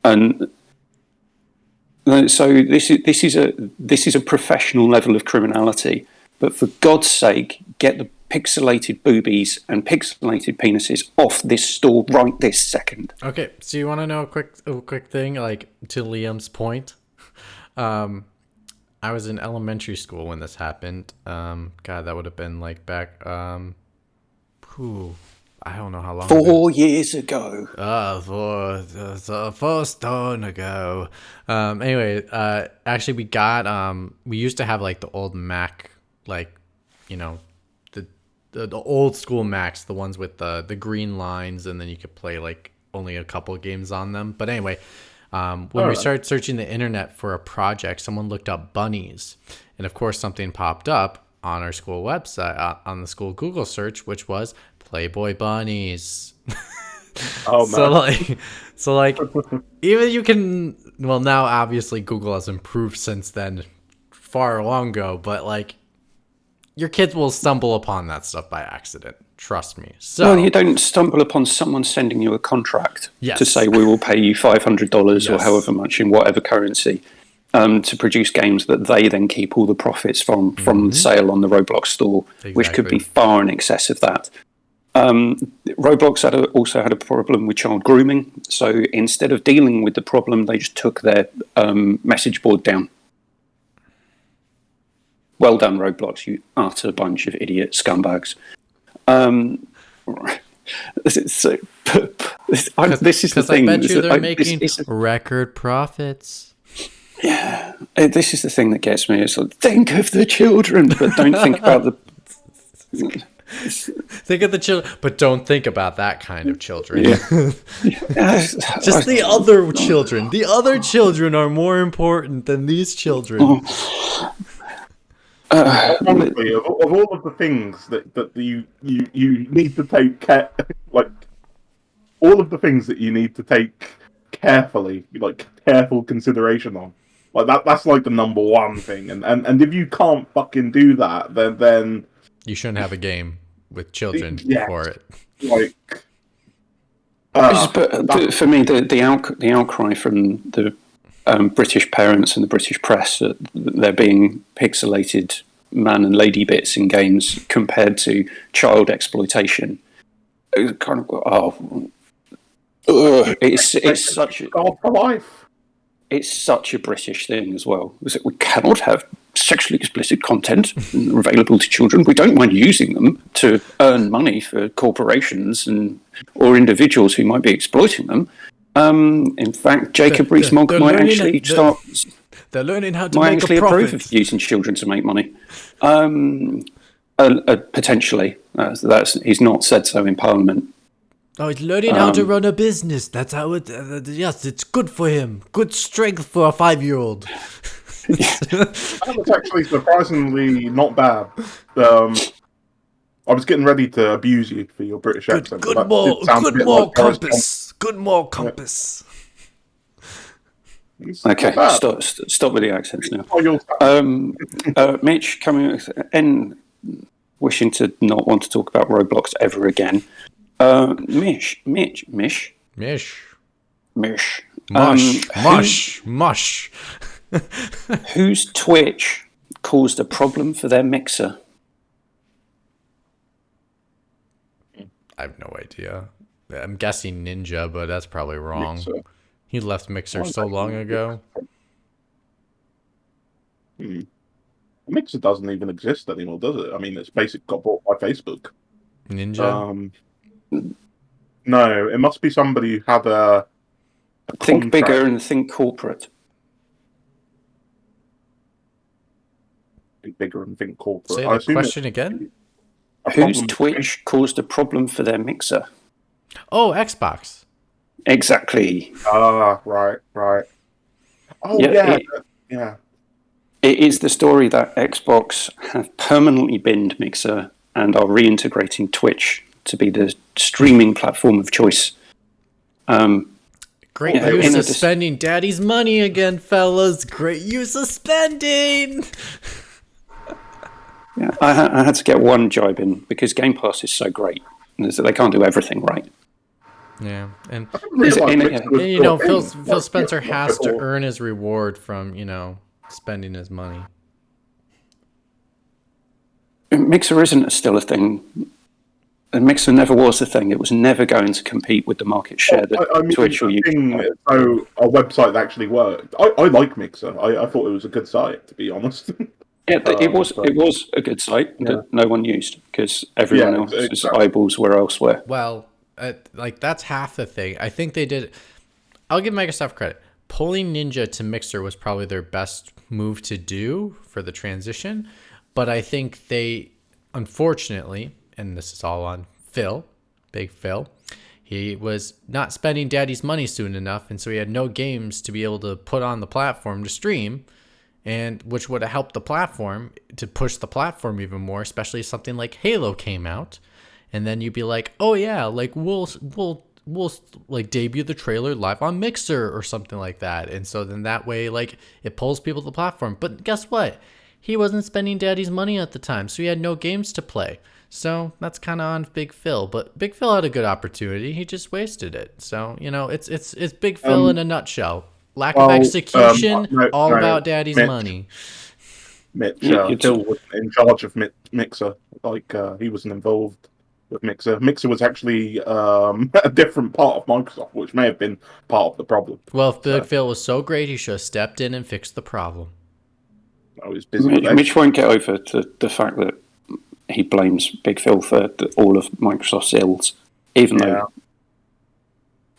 and so this is a professional level of criminality. But for God's sake, get the pixelated boobies and pixelated penises off this store right this second. Okay, so you want to know a quick thing, like to Liam's point? I was in elementary school when this happened. God, that would have been like back, I don't know how long. 4 years ago. The first turn ago. Anyway, actually, we used to have like the old Mac, like, you know, the old school Macs, the ones with the green lines, and then you could play like only a couple of games on them. But anyway, when we started searching the internet for a project, someone looked up bunnies, and of course something popped up on our school website, on the school Google search, which was Playboy bunnies. Oh man. So like even you can, well, now obviously Google has improved since then, far long ago, but like your kids will stumble upon that stuff by accident. Trust me. So well, you don't stumble upon someone sending you a contract to say we will pay you $500 or however much in whatever currency to produce games that they then keep all the profits from sale on the Roblox store, which could be far in excess of that. Roblox also had a problem with child grooming, so instead of dealing with the problem, they just took their message board down. Well done, Roblox, you utter bunch of idiot scumbags. This is the thing. I bet you they're making record profits. Yeah, this is the thing that gets me. It's like, think of the children, but don't think about the... Think of the children, but don't think about that kind of children. Yeah. Just the other children. The other children are more important than these children. Honestly, of all of the things that you need to take care, like all of the things that you need to take carefully, like careful consideration on. Like that's like the number one thing. And if you can't fucking do that, then You shouldn't have a game with children yeah, for it. like. But for me, the outcry from the British parents and the British press that they're being pixelated man and lady bits in games compared to child exploitation, it's kind of it's such God for life. It's such a British thing as well. Is that we cannot have sexually explicit content available to children. We don't mind using them to earn money for corporations or individuals who might be exploiting them. In fact, Jacob Rees-Mogg might actually They're learning how to make a profit. approve of using children to make money. Potentially, he's not said so in Parliament. Oh, he's learning how to run a business. That's how it. Yes, it's good for him. Good strength for a 5-year-old. That was actually surprisingly not bad. I was getting ready to abuse you for your British accent. Good more compass. Good more compass. Okay, stop with the accents now. Mitch, wishing to not want to talk about Roblox ever again. Mish. Mush. Whose Twitch caused a problem for their mixer? I have no idea. I'm guessing Ninja, but that's probably wrong. Mixer. He left Mixer so long ago. Mixer doesn't even exist anymore, does it? I mean, it's basically got bought by Facebook. Ninja? No, it must be somebody who had a Think contract. bigger and think corporate. Think bigger and think corporate. Say the question again? Whose Twitch caused a problem for their mixer? Oh, Xbox. Exactly. Right. Oh, yeah. It is the story that Xbox have permanently binned Mixer and are reintegrating Twitch to be the streaming platform of choice. Great use of spending daddy's money again, fellas. Great use of spending. Yeah, I had to get one jibe in because Game Pass is so great. They can't do everything right. Yeah, and Phil Spencer has to earn his reward from spending his money. Mixer isn't still a thing. And Mixer never was a thing. It was never going to compete with the market share that Twitch or YouTube. So a website that actually worked. I like Mixer. I thought it was a good site, to be honest. Yeah, it was a good site that no one used because everyone else's eyeballs were elsewhere. Well, that's half the thing. I think they did. I'll give Microsoft credit. Pulling Ninja to Mixer was probably their best move to do for the transition, but I think they, unfortunately, and this is all on Phil, Big Phil, he was not spending daddy's money soon enough, and so he had no games to be able to put on the platform to stream, and which would have helped the platform to push the platform even more, especially if something like Halo came out, and then you'd be like, oh yeah, like we'll like debut the trailer live on Mixer or something like that, and so then that way like it pulls people to the platform. But guess what? He wasn't spending daddy's money at the time, so he had no games to play. So that's kind of on Big Phil, but Big Phil had a good opportunity. He just wasted it. So it's Big Phil in a nutshell. Lack of execution, about daddy's money. Mitch, Phil was in charge of Mixer. Like he wasn't involved with Mixer. Mixer was actually a different part of Microsoft, which may have been part of the problem. Well, if Big Phil was so great, he should have stepped in and fixed the problem. I was busy. Mitch won't get over the fact that he blames Big Phil for all of Microsoft's ills, even though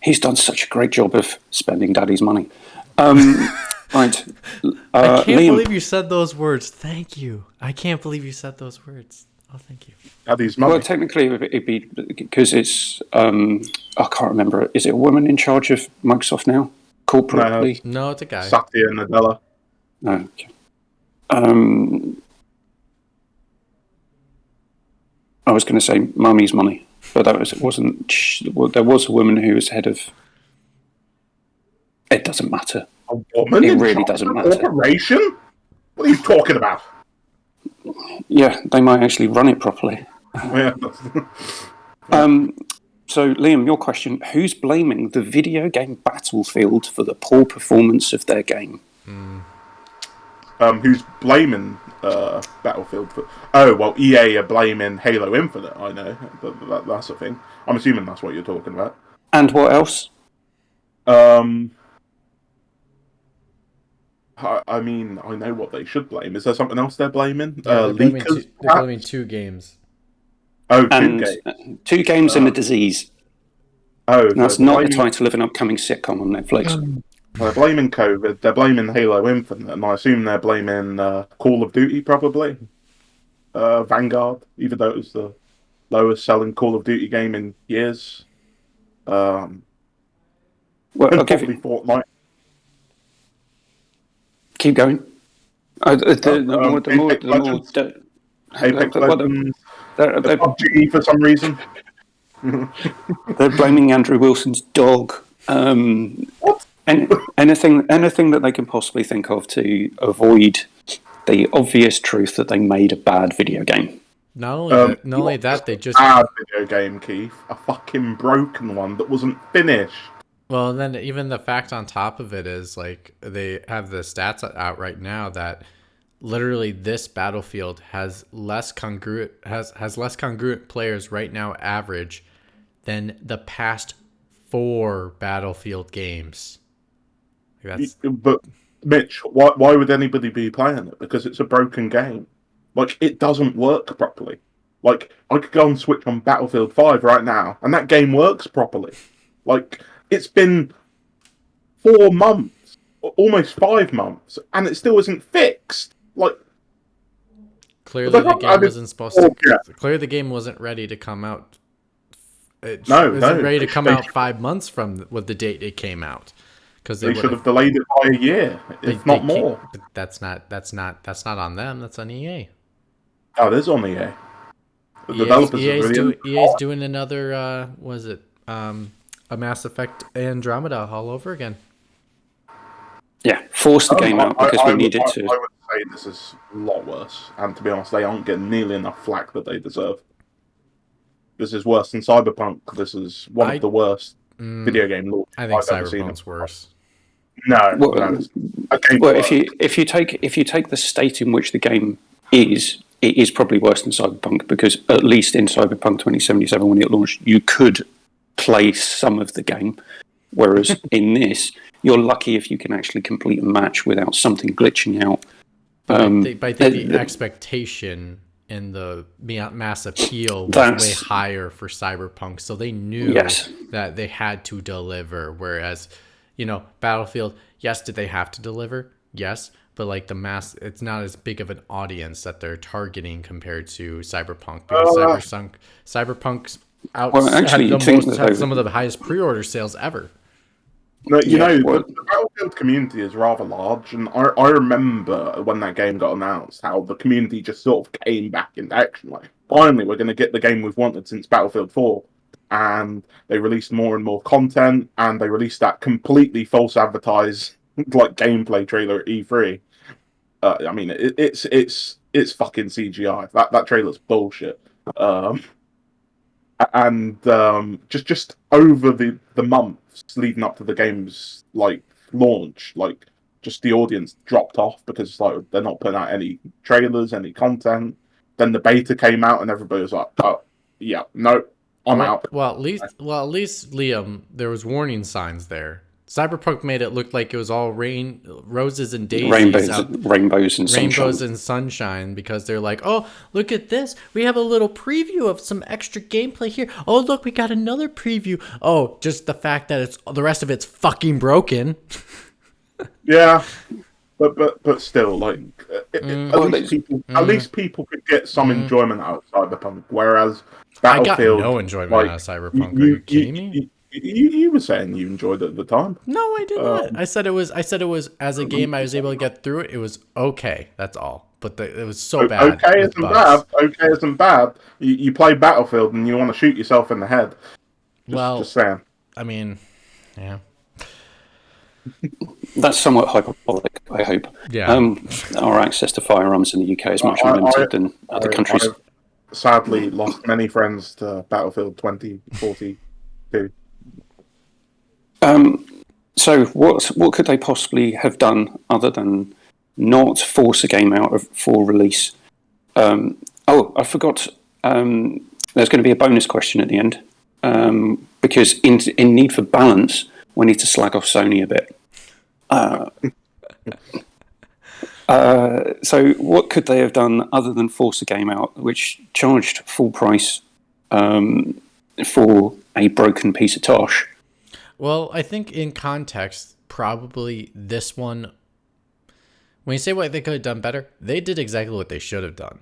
he's done such a great job of spending daddy's money. Right. I can't Liam. believe you said those words. Thank you. I can't believe you said those words. Oh, thank you. Daddy's money. Well, technically, it'd be because it's I can't remember. Is it a woman in charge of Microsoft now? Corporately? No, it's a guy. Satya Nadella. No. Okay. I was going to say mummy's money, but it wasn't. There was a woman who was head of It doesn't matter. A woman It in really charge doesn't of a matter. corporation? What are you talking about? Yeah, they might actually run it properly. Yeah. So, Liam, your question: who's blaming the video game Battlefield for the poor performance of their game? Who's blaming Battlefield for? Oh, well, EA are blaming Halo Infinite. I know that's a thing. I'm assuming that's what you're talking about. And what else? I mean, I know what they should blame. Is there something else they're blaming? Yeah, Leakers. they're blaming 2 games. Oh, And 2 games and a disease. Oh, That's they're not the blaming, title of an upcoming sitcom on Netflix. they're blaming COVID. They're blaming Halo Infinite, and I assume they're blaming Call of Duty, probably. Vanguard, even though it was the lowest selling Call of Duty game in years. Well, And I'll give probably you. Fortnite. Keep going. Apex Legends. Apex Legends. They're PUBG for some reason. blaming Andrew Wilson's dog. What? Anything that they can possibly think of to avoid the obvious truth that they made a bad video game. Not only that, they just bad video game, Keith. A fucking broken one that wasn't finished. Well, and then even the fact on top of it is like they have the stats out right now that literally this Battlefield has less congruent players right now average than the past 4 Battlefield games. But Mitch, why would anybody be playing it? Because it's a broken game. Like, it doesn't work properly. Like, I could go and switch on Battlefield 5 right now, and that game works properly. Like, it's been 4 months, almost 5 months, and it still isn't fixed. Like, clearly the game wasn't supposed to. Clearly the game wasn't ready to come out. It wasn't ready to come out 5 months from with the date it came out. Because they should have delayed it by a year, if not more. But that's not on them. That's on EA. Oh, it is on EA. The developers EA's doing another. A Mass Effect Andromeda all over again. Yeah, force the game out because we needed to. I would say this is a lot worse, and to be honest, they aren't getting nearly enough flack that they deserve. This is worse than Cyberpunk. This is one of the worst video game launches I think I've ever seen. Cyberpunk's worse. No, if you take the state in which the game is, it is probably worse than Cyberpunk because at least in Cyberpunk 2077 when it launched, you could play some of the game, whereas in this, you're lucky if you can actually complete a match without something glitching out. The expectation and the mass appeal was way higher for Cyberpunk, so they knew that they had to deliver. Whereas, Battlefield, yes, did they have to deliver? Yes, but like it's not as big of an audience that they're targeting compared to Cyberpunk because Cyberpunk's had some of the highest pre-order sales ever. No, the Battlefield community is rather large, and I remember when that game got announced, how the community just sort of came back into action. Like, finally, we're going to get the game we've wanted since Battlefield 4. And they released more and more content, and they released that completely false advertised like gameplay trailer at E3. I mean, it's fucking CGI. That trailer's bullshit. Just over the months leading up to the game's like launch, like just the audience dropped off because like they're not putting out any trailers, any content. Then the beta came out and everybody was like, "Oh, yeah, no, I'm out." Well, at least Liam, there was warning signs there. Cyberpunk made it look like it was all roses and daisies, rainbows and sunshine because they're like, oh, look at this. We have a little preview of some extra gameplay here. Oh, look, we got another preview. Oh, just the fact that the rest of it's fucking broken. Yeah, but still, like, at least people could get some enjoyment out of Cyberpunk, whereas Battlefield, I got no enjoyment out of Cyberpunk. Are you kidding me? You were saying you enjoyed it at the time. No, I did not. I said it was as a game I was able to get through it. It was okay. That's all. But it was so bad. Okay isn't bad. You play Battlefield and you want to shoot yourself in the head. Just saying. I mean, yeah. That's somewhat hyperbolic, I hope. Yeah. Our access to firearms in the UK is much more limited than other countries. I've sadly lost many friends to Battlefield 2042. So what could they possibly have done other than not force a game out for release? I forgot. There's going to be a bonus question at the end because in Need for Balance, we need to slag off Sony a bit. So what could they have done other than force a game out which charged full price for a broken piece of tosh? Well, I think in context, probably this one, when you say what they could have done better, they did exactly what they should have done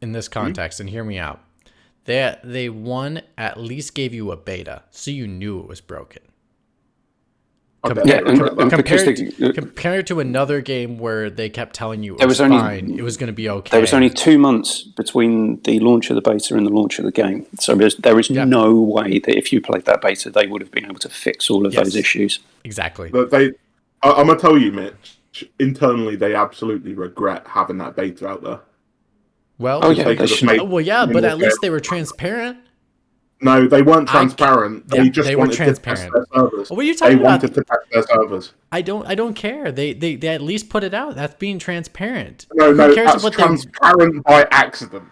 in this context. And hear me out. They one, at least gave you a beta, so you knew it was broken. Compared to another game where they kept telling you it was fine, it was going to be okay. There was only 2 months between the launch of the beta and the launch of the game. So there is no way that if you played that beta, they would have been able to fix all of those issues. Exactly. But I'm going to tell you, Mitch, internally they absolutely regret having that beta out there. Well, but at least they were transparent. No, they weren't transparent. They wanted transparent. To test their servers. What are you talking about? They wanted to test their servers. I don't care. They at least put it out. That's being transparent. No, that's transparent by accident.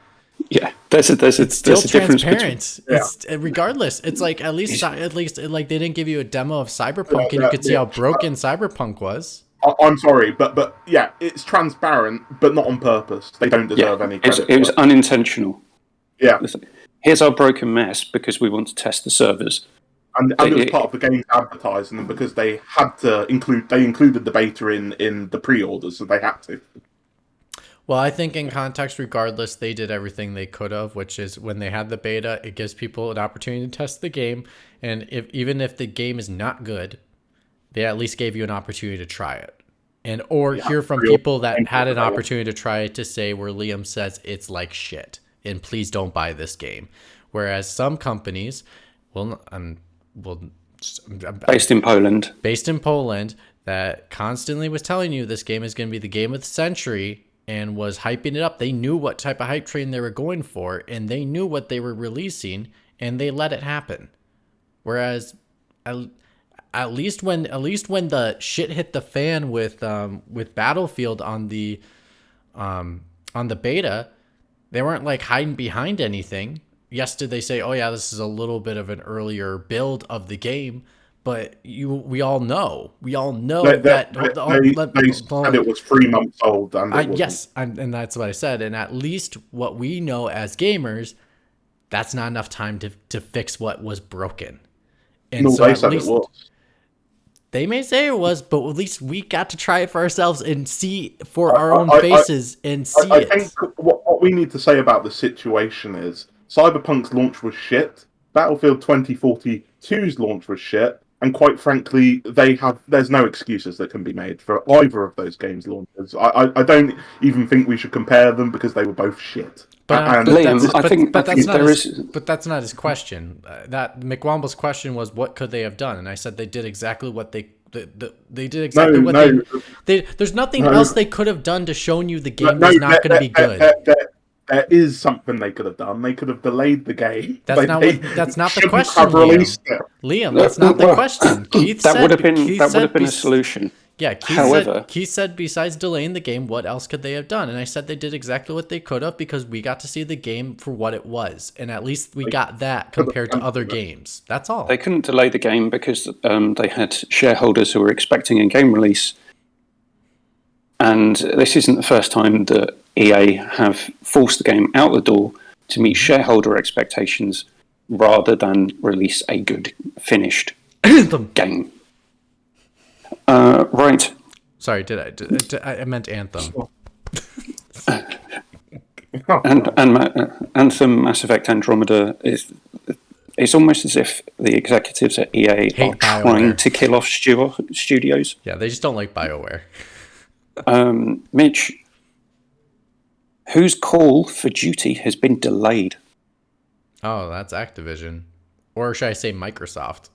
Yeah, there's a difference. Transparent. It's regardless. It's like at least like they didn't give you a demo of Cyberpunk and you could see how broken Cyberpunk was. I'm sorry, but yeah, it's transparent, but not on purpose. They don't deserve any credit. It was unintentional. Yeah. Here's our broken mess because we want to test the servers. And it was part of the game's advertising because they had to included the beta in the pre-orders, so they had to. Well, I think in context, regardless, they did everything they could have, which is when they had the beta, it gives people an opportunity to test the game. And even if the game is not good, they at least gave you an opportunity to try it. Or hear from people that had an opportunity to try it to say where Liam says it's like shit. And please don't buy this game. Whereas some companies, based in Poland, that constantly was telling you this game is going to be the game of the century and was hyping it up. They knew what type of hype train they were going for, and they knew what they were releasing, and they let it happen. Whereas, at least when the shit hit the fan with Battlefield on the beta, they weren't like hiding behind anything. Yes, did they say, "Oh yeah, this is a little bit of an earlier build of the game," but we all know that they said it was 3 months old. And and that's what I said. And at least what we know as gamers, that's not enough time to fix what was broken. And so they said it was. They may say it was, but at least we got to try it for ourselves and see for our own faces and see it. I think what we need to say about the situation is Cyberpunk's launch was shit, Battlefield 2042's launch was shit, and quite frankly, there's no excuses that can be made for either of those games' launches. I don't even think we should compare them because they were both shit. But that's not his question. That McWomble's question was, what could they have done? And I said they did exactly what they did exactly what they there's nothing else they could have done to show you the game was not going to be good. There is something they could have done. They could have delayed the game. That's not the question, Liam. That's not the question. That would have been a solution. Yeah, Keith said besides delaying the game, what else could they have done? And I said they did exactly what they could have because we got to see the game for what it was. And at least we got that compared to other games. That's all. They couldn't delay the game because they had shareholders who were expecting a game release. And this isn't the first time that EA have forced the game out the door to meet shareholder expectations rather than release a good, finished game. Right. Sorry, I meant Anthem. and Anthem, Mass Effect Andromeda it's almost as if the executives at EA are trying to kill off studios. Yeah, they just don't like BioWare. Mitch, whose Call for Duty has been delayed? Oh, that's Activision. Or should I say Microsoft?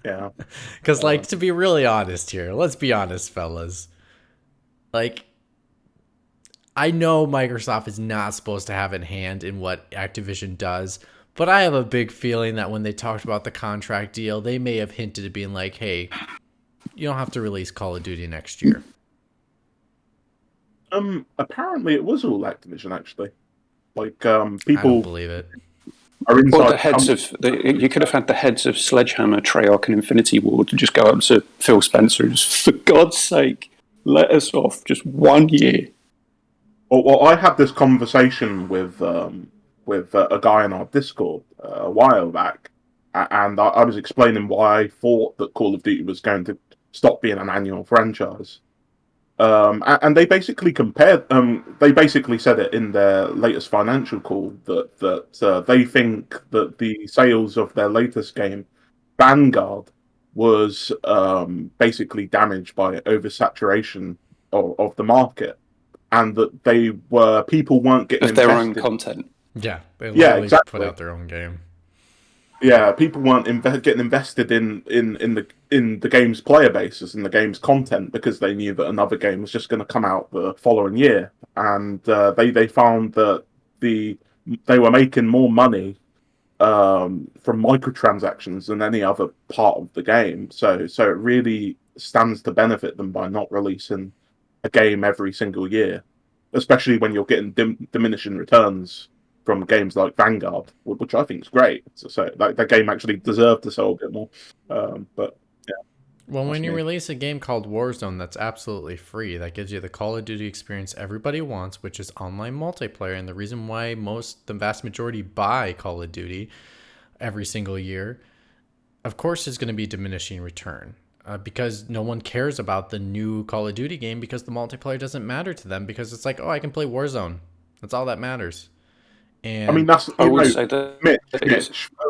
Yeah. Because, like, to be really honest here, let's be honest, fellas. Like, I know Microsoft is not supposed to have a hand in what Activision does, but I have a big feeling that when they talked about the contract deal, they may have hinted at being like, hey, you don't have to release Call of Duty next year. Apparently it was all Activision, actually. Like, I don't people believe it. are Well, inside. the heads of you could have had the heads of Sledgehammer, Treyarch, and Infinity Ward to just go up to Phil Spencer and just, for God's sake, let us off just 1 year. Well, I had this conversation with a guy in our Discord a while back, and I was explaining why I thought that Call of Duty was going to stop being an annual franchise. And they basically compared. They basically said it in their latest financial call that they think that the sales of their latest game, Vanguard, was basically damaged by oversaturation of the market, and that people weren't getting Of their own invested. content. Yeah, they Yeah, literally put exactly. out their own game. Yeah, people weren't getting invested in the game's player bases and the game's content because they knew that another game was just going to come out the following year, and they found that they were making more money from microtransactions than any other part of the game. So it really stands to benefit them by not releasing a game every single year, especially when you're getting diminishing returns from games like Vanguard, which I think is great. So that game actually deserved to sell a bit more. But yeah, Well, when that's you me. release a game called Warzone that's absolutely free, that gives you the Call of Duty experience everybody wants, which is online multiplayer. And the reason why the vast majority buy Call of Duty every single year, of course, is going to be diminishing return. Because no one cares about the new Call of Duty game because the multiplayer doesn't matter to them because it's like, oh, I can play Warzone. That's all that matters. I mean, And that's I would say that Mitch.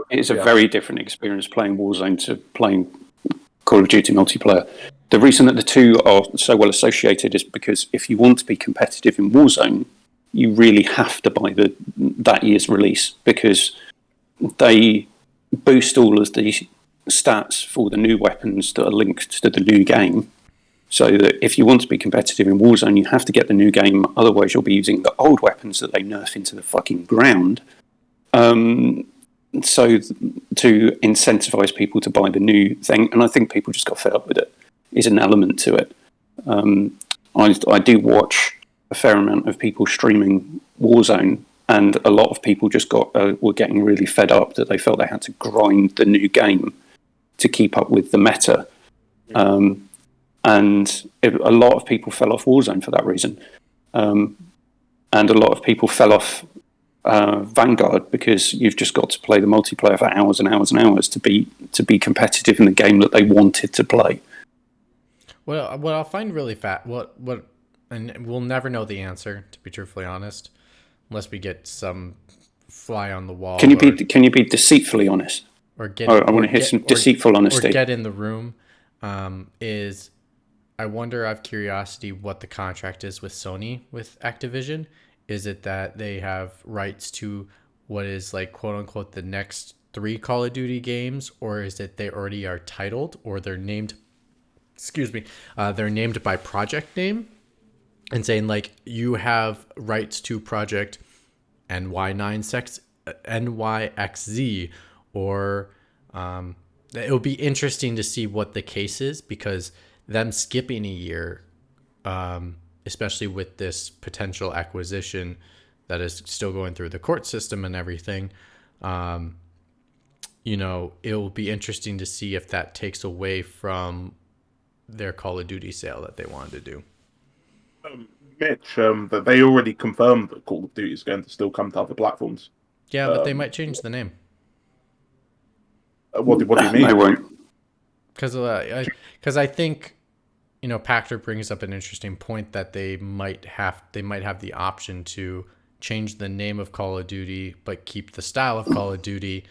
it's a Yeah. very different experience playing Warzone to playing Call of Duty multiplayer. The reason that the two are so well associated is because if you want to be competitive in Warzone, you really have to buy that year's release because they boost all of the stats for the new weapons that are linked to the new game. So that if you want to be competitive in Warzone, you have to get the new game. Otherwise, you'll be using the old weapons that they nerf into the fucking ground. So to incentivize people to buy the new thing, and I think people just got fed up with it, is an element to it. I do watch a fair amount of people streaming Warzone, and a lot of people just were getting really fed up that they felt they had to grind the new game to keep up with the meta. And a lot of people fell off Warzone for that reason. And a lot of people fell off Vanguard because you've just got to play the multiplayer for hours and hours and hours to be competitive in the game that they wanted to play. well, what I'll find really and we'll never know the answer, to be truthfully honest, unless we get some fly on the wall. Can you be deceitfully honest? Or get? I want to hear some deceitful honesty. Or get in the room. Is I wonder out of curiosity what the contract is with Sony with Activision. Is it that they have rights to what is like quote unquote the next 3 Call of Duty games, or is it they already are titled or they're named? Excuse me, they're named by project name, and saying like you have rights to project NYXZ, or it would be interesting to see what the case is because them skipping a year, especially with this potential acquisition that is still going through the court system and everything, it will be interesting to see if that takes away from their Call of Duty sale that they wanted to do. Mitch, that they already confirmed that Call of Duty is going to still come to other platforms. Yeah, but they might change the name. What do you mean? They won't. Because I think, Pachter brings up an interesting point that they might have the option to change the name of Call of Duty but keep the style of Call of Duty.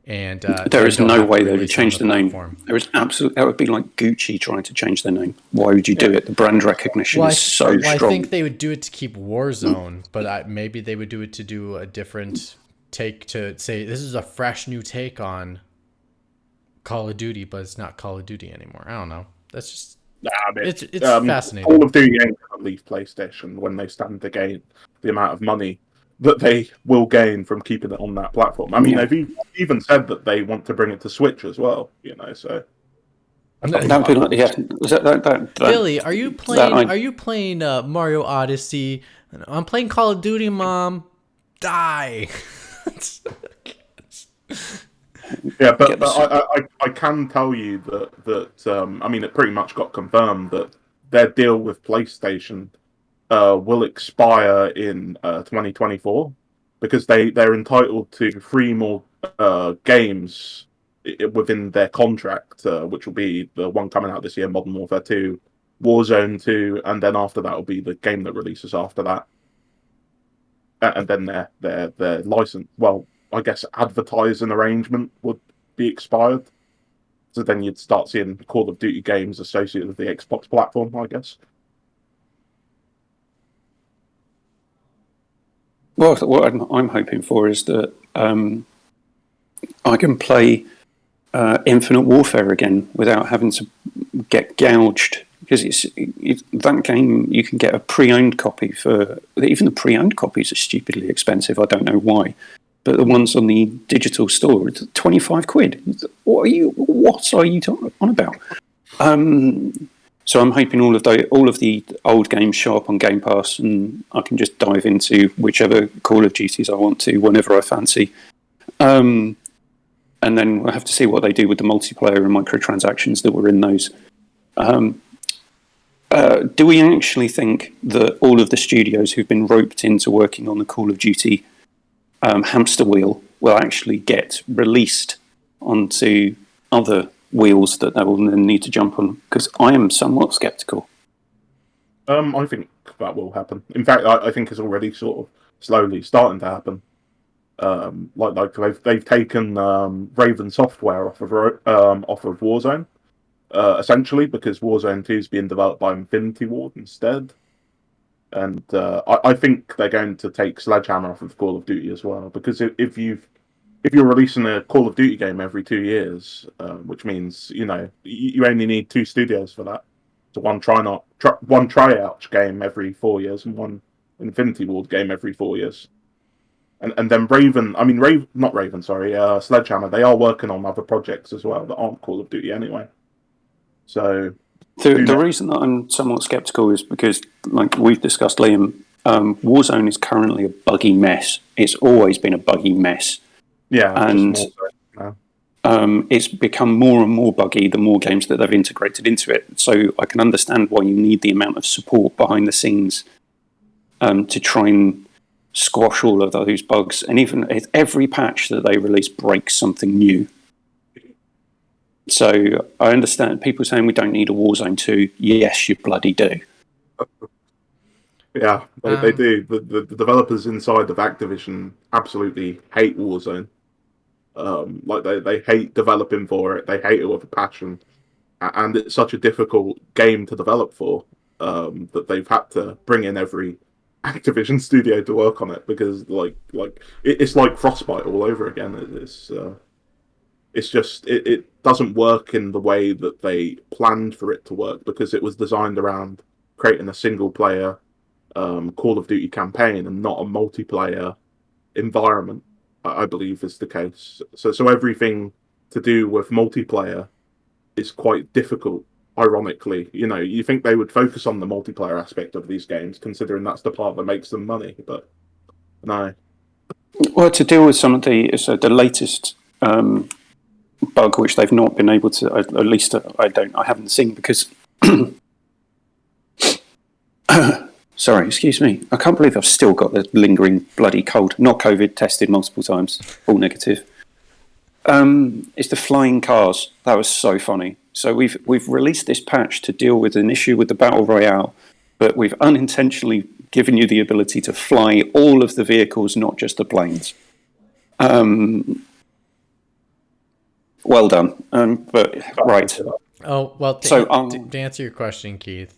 And there is no way they would change the name. There is that would be like Gucci trying to change their name. Why would you do it? The brand recognition is so strong. I think they would do it to keep Warzone, but maybe they would do it to do a different take, to say this is a fresh new take on Call of Duty, but it's not Call of Duty anymore. I don't know. That's just I mean, it's fascinating. Call of Duty ain't gonna leave PlayStation when they stand to gain the amount of money that they will gain from keeping it on that platform. I mean, Yeah. they've even said that they want to bring it to Switch as well. So That'd be like, yeah. Billy, are you playing? I- Are you playing Mario Odyssey? I'm playing Call of Duty, Mom. Die. Yeah, but I can tell you that I mean, it pretty much got confirmed that their deal with PlayStation will expire in 2024 because they're entitled to 3 more games within their contract, which will be the one coming out this year, Modern Warfare 2, Warzone 2, and then after that will be the game that releases after that, and then their license. Well, I guess advertising arrangement would be expired. So then you'd start seeing Call of Duty games associated with the Xbox platform, I guess. Well, what I'm hoping for is that I can play Infinite Warfare again without having to get gouged, because it's that game. You can get a pre-owned copy for, even the pre-owned copies are stupidly expensive. I don't know why, but the ones on the digital store, it's £25. What are you talking on about? So I'm hoping all of the old games show up on Game Pass, and I can just dive into whichever Call of Duties I want to whenever I fancy. And then we'll have to see what they do with the multiplayer and microtransactions that were in those. Do we actually think that all of the studios who've been roped into working on the Call of Duty hamster wheel will actually get released onto other wheels that they will then need to jump on? Because I am somewhat sceptical. I think that will happen. In fact, I think it's already sort of slowly starting to happen. Like they've taken Raven Software off of Warzone, essentially because Warzone 2 is being developed by Infinity Ward instead, and I think they're going to take Sledgehammer off of Call of Duty as well, because if you're releasing a Call of Duty game every 2 years, which means you only need 2 studios for that. So one tryout game every 4 years and one Infinity Ward game every 4 years. And then Sledgehammer, they are working on other projects as well that aren't Call of Duty anyway. So the reason that I'm somewhat sceptical is because, like we've discussed, Liam, Warzone is currently a buggy mess. It's always been a buggy mess. Yeah, and it's become more and more buggy the more games that they've integrated into it. So I can understand why you need the amount of support behind the scenes to try and squash all of those bugs. And even if every patch that they release breaks something new. So I understand people saying we don't need a Warzone 2. Yes, you bloody do. Yeah, they do. The developers inside of Activision absolutely hate Warzone. Like they hate developing for it. They hate it with a passion, and it's such a difficult game to develop for that they've had to bring in every Activision studio to work on it, because it's like Frostbite all over again. It's just it doesn't work in the way that they planned for it to work, because it was designed around creating a single player Call of Duty campaign and not a multiplayer environment. I believe is the case. So everything to do with multiplayer is quite difficult. Ironically, you think they would focus on the multiplayer aspect of these games, considering that's the part that makes them money, but no. Well, to deal with some of the latest bug, which they've not been able to, at least I haven't seen, because sorry, excuse me, I can't believe I've still got the lingering bloody cold. Not COVID, tested multiple times, all negative. It's the flying cars. That was so funny. So we've released this patch to deal with an issue with the Battle Royale, but we've unintentionally given you the ability to fly all of the vehicles, not just the planes. Well done. But right. Oh, well, to answer your question, Keith,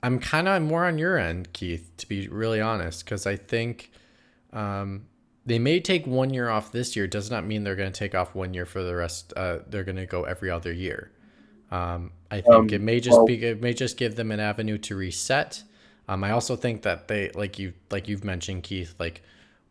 I'm kind of more on your end, Keith, to be really honest, because I think They may take 1 year off this year. Does not mean they're going to take off 1 year for the rest. They're going to go every other year. I think it may just Well, be, it may just give them an avenue to reset. I also think that they, you've mentioned, Keith, like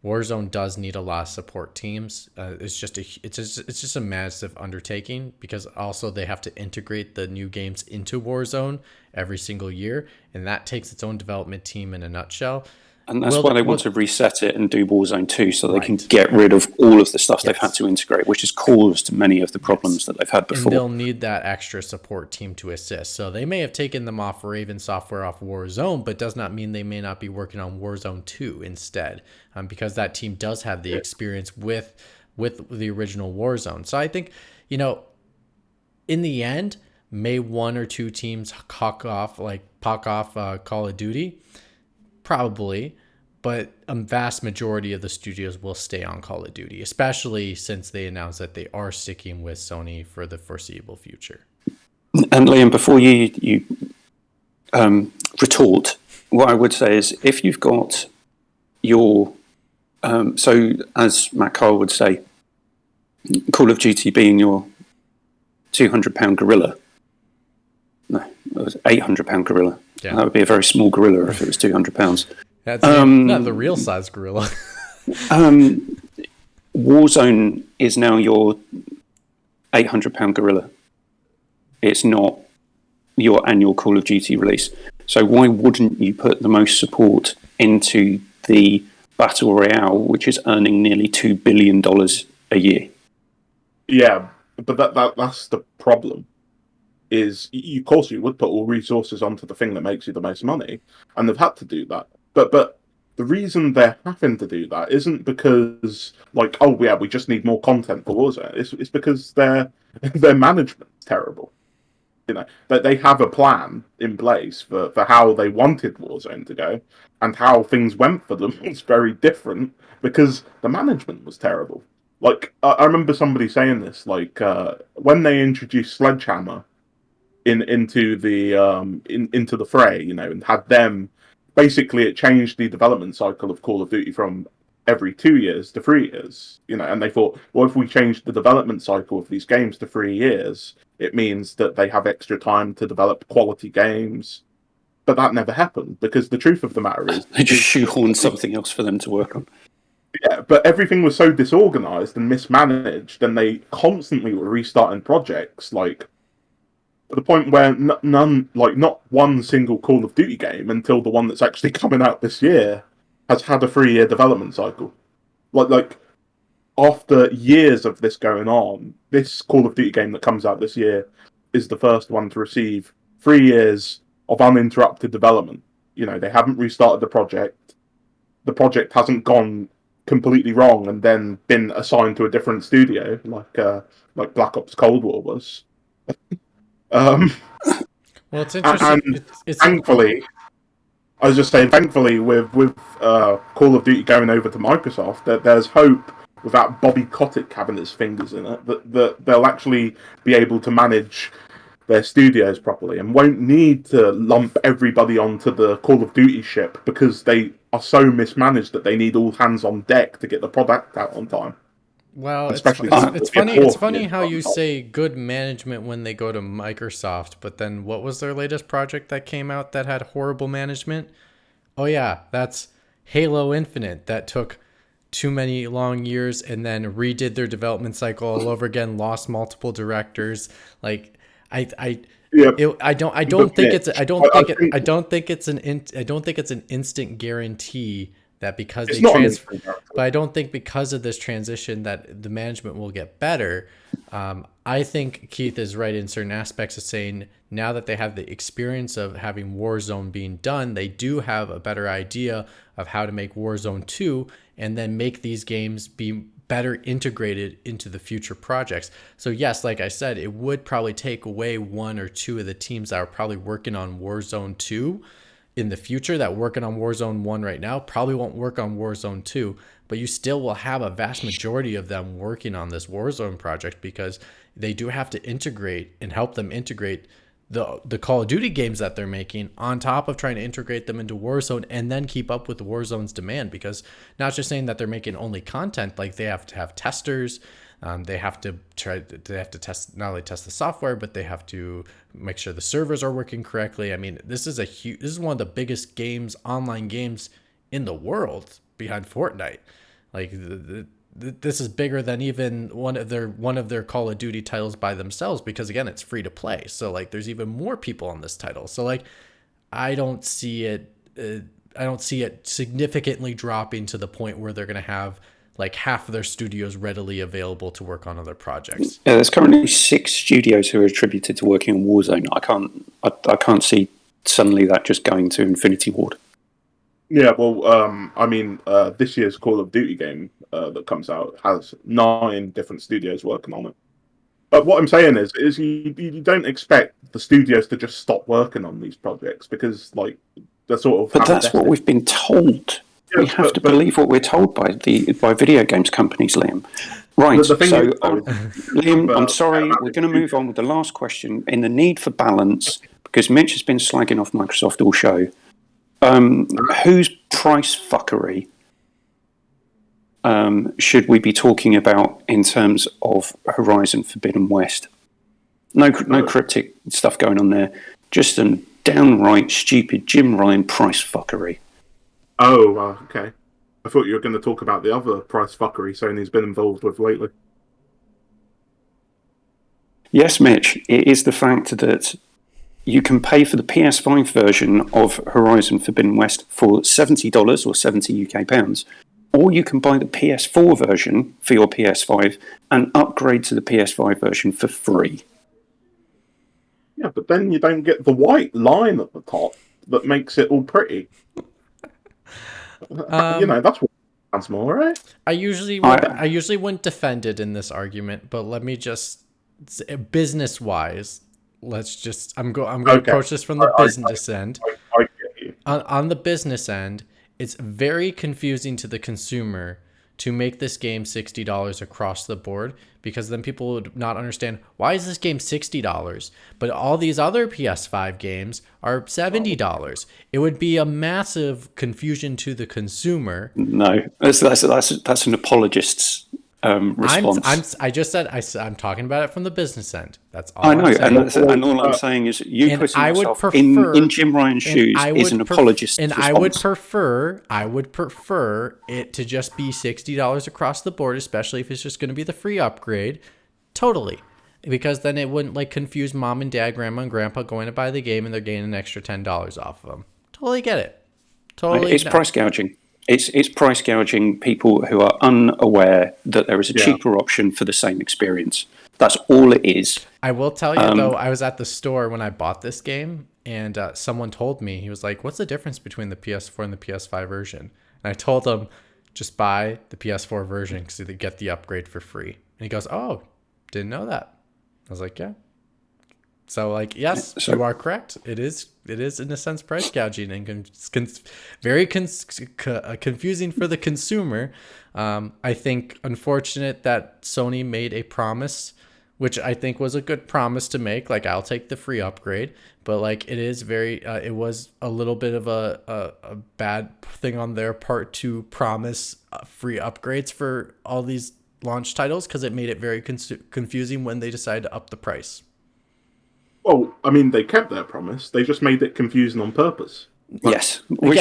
Warzone does need a lot of support teams. It's just a massive undertaking, because also they have to integrate the new games into Warzone every single year, and that takes its own development team in a nutshell. And that's why they want to reset it and do Warzone 2, so they can Right. get rid of all of the stuff they've had Yes. to integrate, which has caused many of the problems that they've had And before. they'll need that extra support team to assist. So they may have taken them off Raven Software, off Warzone, but does not mean they may not be working on Warzone 2 instead, because that team does have the experience with the original Warzone. So I think, in the end, may one or two teams pock off Call of Duty? Probably. But a vast majority of the studios will stay on Call of Duty, especially since they announced that they are sticking with Sony for the foreseeable future. And Liam, before you retort, what I would say is, if you've got your so as Matt Kyle would say, Call of Duty being your £200 gorilla. No, it was £800 gorilla. Yeah. That would be a very small gorilla if it was £200. That's not the real size gorilla. Warzone is now your £800 gorilla. It's not your annual Call of Duty release. So why wouldn't you put the most support into the Battle Royale, which is earning nearly $2 billion a year? yeah, but that's the problem. Is of course you would put all resources onto the thing that makes you the most money, and they've had to do that. But the reason they're having to do that isn't because, like, oh yeah, we just need more content for Warzone. It's because their management's terrible. That they have a plan in place for how they wanted Warzone to go, and how things went for them was very different because the management was terrible. Like, I remember somebody saying this, like, when they introduced Sledgehammer into the fray, and had them. Basically, it changed the development cycle of Call of Duty from every 2 years to 3 years. And they thought, well, if we change the development cycle of these games to 3 years, it means that they have extra time to develop quality games. But that never happened, because the truth of the matter is They just shoehorned something else for them to work on. yeah, but everything was so disorganized and mismanaged, and they constantly were restarting projects, like, to the point where not one single Call of Duty game, until the one that's actually coming out this year, has had a 3-year development cycle. Like after years of this going on, this Call of Duty game that comes out this year is the first one to receive 3 years of uninterrupted development. They haven't restarted the project. The project hasn't gone completely wrong and then been assigned to a different studio, like Black Ops Cold War was. Well, it's interesting. And thankfully, I was just saying, thankfully, with Call of Duty going over to Microsoft, that there's hope without Bobby Kotick having his fingers in it, that they'll actually be able to manage their studios properly and won't need to lump everybody onto the Call of Duty ship, because they are so mismanaged that they need all hands on deck to get the product out on time. Well, it's Especially funny. It's funny yeah. how you say good management when they go to Microsoft, but then what was their latest project that came out that had horrible management? Oh yeah, that's Halo Infinite, that took too many long years and then redid their development cycle all over again, lost multiple directors. Like I don't think it's an instant guarantee that because It's they not an transfer, instant guarantee. but I don't think because of this transition that the management will get better. I think Keith is right in certain aspects of saying now that they have the experience of having Warzone being done, they do have a better idea of how to make Warzone 2 and then make these games be better integrated into the future projects. So yes, like I said, it would probably take away one or two of the teams that are probably working on Warzone 2 in the future, that working on Warzone 1 right now probably won't work on Warzone 2, but you still will have a vast majority of them working on this Warzone project, because they do have to integrate and help them integrate the Call of Duty games that they're making, on top of trying to integrate them into Warzone and then keep up with Warzone's demand. Because not just saying that they're making only content, like they have to have testers. They have to test, not only test the software, but they have to make sure the servers are working correctly. I mean, this is one of the biggest online games in the world behind Fortnite. Like this is bigger than even one of their Call of Duty titles by themselves, because again, it's free to play. So like there's even more people on this title. So like I don't see it significantly dropping to the point where they're going to have like half of their studios readily available to work on other projects. Yeah, there's currently 6 studios who are attributed to working on Warzone. I can't see suddenly that just going to Infinity Ward. Yeah, well, I mean, this year's Call of Duty game that comes out has 9 different studios working on it. But what I'm saying is you don't expect the studios to just stop working on these projects, because like they're sort of. But that's what we've been told. Yeah, we have to believe what we're told by video games companies, Liam. Right. Liam, I'm sorry. We're going to move on with the last question. In the need for balance, because Mitch has been slagging off Microsoft all show. Whose price fuckery should we be talking about in terms of Horizon Forbidden West? No cryptic stuff going on there. Just a downright stupid Jim Ryan price fuckery. Oh, okay. I thought you were going to talk about the other price fuckery Sony's been involved with lately. Yes, Mitch. It is the fact that you can pay for the PS5 version of Horizon Forbidden West for $70 or 70 UK pounds, or you can buy the PS4 version for your PS5 and upgrade to the PS5 version for free. Yeah, but then you don't get the white line at the top that makes it all pretty. That's what sounds more, right? I usually wouldn't defend it in this argument, but let me just business wise. I'm going to approach this from the business end. I get you. On the business end, it's very confusing to the consumer to make this game $60 across the board, because then people would not understand, why is this game $60, but all these other PS5 games are $70. It would be a massive confusion to the consumer. No, that's an apologist's response. I just said I'm talking about it from the business end. That's all I know, I'm saying. and all I'm saying is you putting yourself in Jim Ryan's shoes is an apologist's response. I would prefer it to just be $60 across the board, especially if it's just going to be the free upgrade. Totally. Because then it wouldn't like confuse mom and dad, grandma and grandpa going to buy the game and they're getting an extra $10 off of them. Totally get it. Totally. It's price gouging. It's price gouging people who are unaware that there is a cheaper option for the same experience. That's all it is. I will tell you, though, I was at the store when I bought this game, and someone told me, he was like, what's the difference between the PS4 and the PS5 version? And I told him, just buy the PS4 version because you get the upgrade for free. And he goes, oh, didn't know that. I was like, yeah. So, like, yes, you are correct. It is in a sense price gouging and very confusing for the consumer. I think unfortunate that Sony made a promise, which I think was a good promise to make. Like, I'll take the free upgrade, but like it is it was a little bit of a bad thing on their part to promise free upgrades for all these launch titles, because it made it very confusing when they decided to up the price. Well, I mean, they kept their promise. They just made it confusing on purpose. Yes, but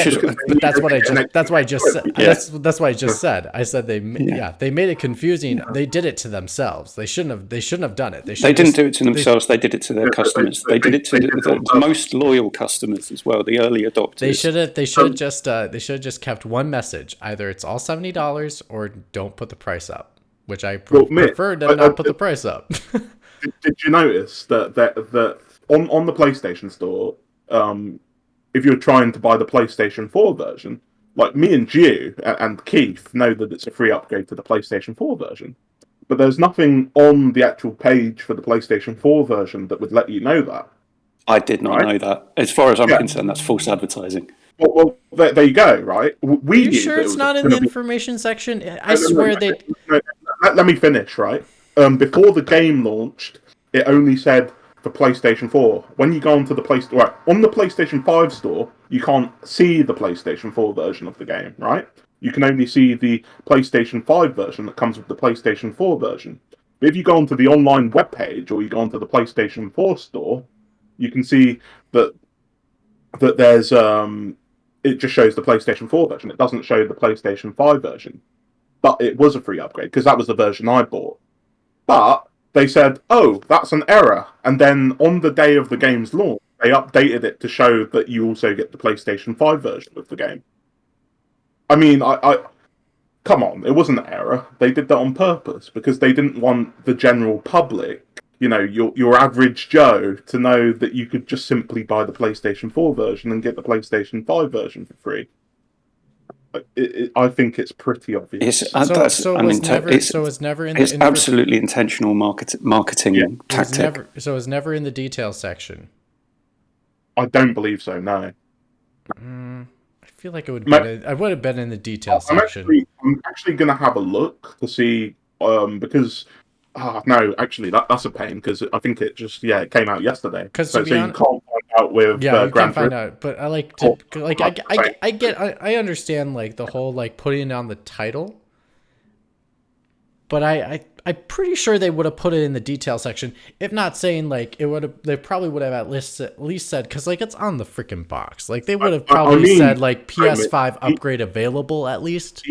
that's what I just. That's why I just said. Yeah. That's what I just said. I said they made it confusing. Yeah. They did it to themselves. They shouldn't have done it. They didn't do it to themselves. They did it to their customers. They did it to the most loyal customers as well, the early adopters. They should have just kept one message. Either it's all $70 or don't put the price up. Which I prefer to not put the price up. Did you notice that on the PlayStation Store, if you're trying to buy the PlayStation 4 version, like me and Gio and Keith know that it's a free upgrade to the PlayStation 4 version, but there's nothing on the actual page for the PlayStation 4 version that would let you know that. I did not know that. As far as I'm concerned, that's false advertising. Well, there you go, right? Are you sure it's not in the information section? I swear they... Let me finish, right? Before the game launched, it only said for PlayStation 4. When you go onto the on the PlayStation 5 store, you can't see the PlayStation 4 version of the game, right? You can only see the PlayStation 5 version that comes with the PlayStation 4 version. But if you go onto the online webpage or you go onto the PlayStation 4 store, you can see that there's it just shows the PlayStation 4 version. It doesn't show the PlayStation 5 version. But it was a free upgrade because that was the version I bought. But they said, "Oh, that's an error." And then on the day of the game's launch, they updated it to show that you also get the PlayStation 5 version of the game. I mean, I come on, it wasn't an error. They did that on purpose because they didn't want the general public, your average Joe, to know that you could just simply buy the PlayStation 4 version and get the PlayStation 5 version for free. I think it's pretty obvious. It's absolutely intentional marketing tactic. It was never in the details section. I don't believe so. No. I feel like it would. I would have been in the details section. I'm actually going to have a look to see because. No, actually, that's a pain because I think it just it came out yesterday. So you can't find out with you can't find out. But I like to I understand like the whole like putting it on the title, but I'm pretty sure they would have put it in the detail section. If not saying like it would have, they probably would have at least said because like it's on the freaking box. Like they would have probably said like PS5 upgrade available at least.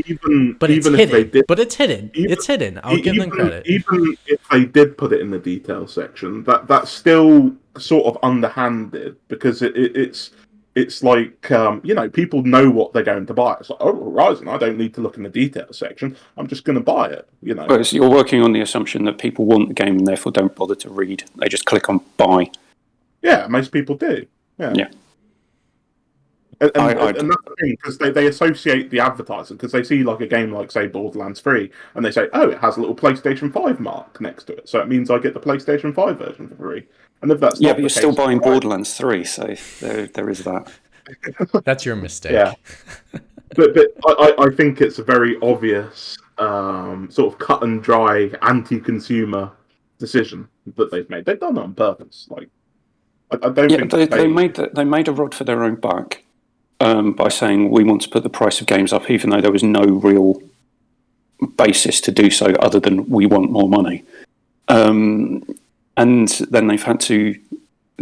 But it's hidden. It's hidden. I'll give them credit. Even if they did put it in the detail section, that's still sort of underhanded because it's like, people know what they're going to buy. It's like, oh, Horizon, I don't need to look in the details section. I'm just going to buy it, But you're working on the assumption that people want the game and therefore don't bother to read. They just click on buy. Yeah, most people do. Yeah. And that's the thing, because they associate the advertising, because they see like a game like, say, Borderlands 3, and they say, oh, it has a little PlayStation 5 mark next to it, so it means I get the PlayStation 5 version for free. And if that's but you're still buying Borderlands 3, so there is that. That's your mistake. Yeah. but I think it's a very obvious sort of cut and dry anti-consumer decision that they've made. They've done it on purpose. Like, I don't think they made a rod for their own back by saying we want to put the price of games up, even though there was no real basis to do so other than we want more money. And then they've had to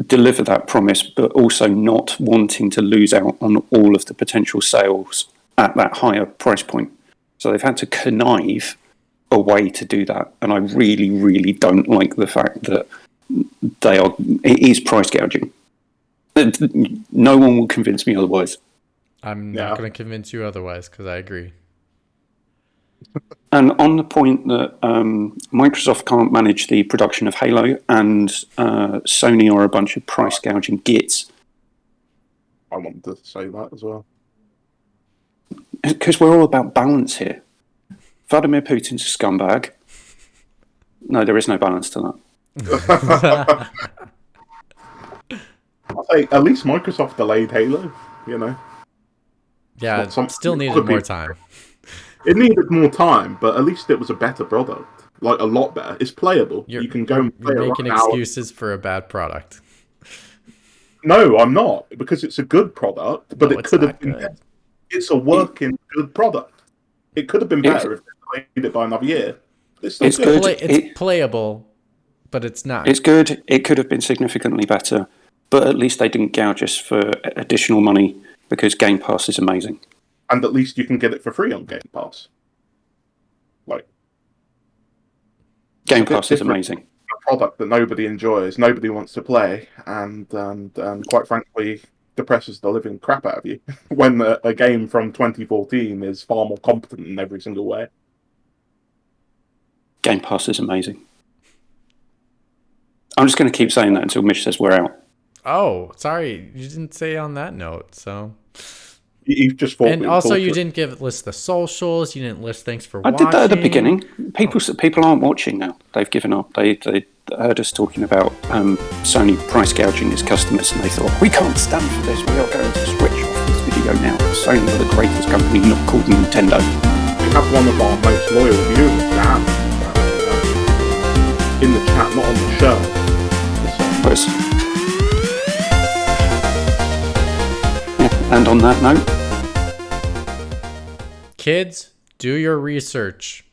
deliver that promise, but also not wanting to lose out on all of the potential sales at that higher price point. So they've had to connive a way to do that. And I really, really don't like the fact that it is price gouging. No one will convince me otherwise. I'm not going to convince you otherwise because I agree. And on the point that Microsoft can't manage the production of Halo and Sony are a bunch of price gouging gits. I wanted to say that as well. Because we're all about balance here. Vladimir Putin's a scumbag. No, there is no balance to that. I think at least Microsoft delayed Halo, Yeah, still needed more time. It needed more time, but at least it was a better product. Like, a lot better. It's playable. You can go and play it right now. You're making excuses for a bad product. No, I'm not, because it's a good product, but it could have been better. It's a working good product. It could have been better if they played it by another year. It's good. It's playable, but it's not. It's good. It could have been significantly better, but at least they didn't gouge us for additional money because Game Pass is amazing. And at least you can get it for free on Game Pass. Game Pass is amazing. A product that nobody enjoys, nobody wants to play, and quite frankly, depresses the living crap out of you when a game from 2014 is far more competent in every single way. Game Pass is amazing. I'm just going to keep saying that until Mitch says we're out. Oh, sorry. You didn't say on that note, so... You just thought. And also, you didn't list the socials. You didn't list thanks for watching. I did that at the beginning. People aren't watching now. They've given up. They heard us talking about Sony price gouging its customers, and they thought, we can't stand for this. We are going to switch off this video now. Sony are the greatest company, not called Nintendo. We have one of our most loyal viewers, Dan, in the chat, not on the show. So Whereas, yeah, and on that note, Kids, do your research.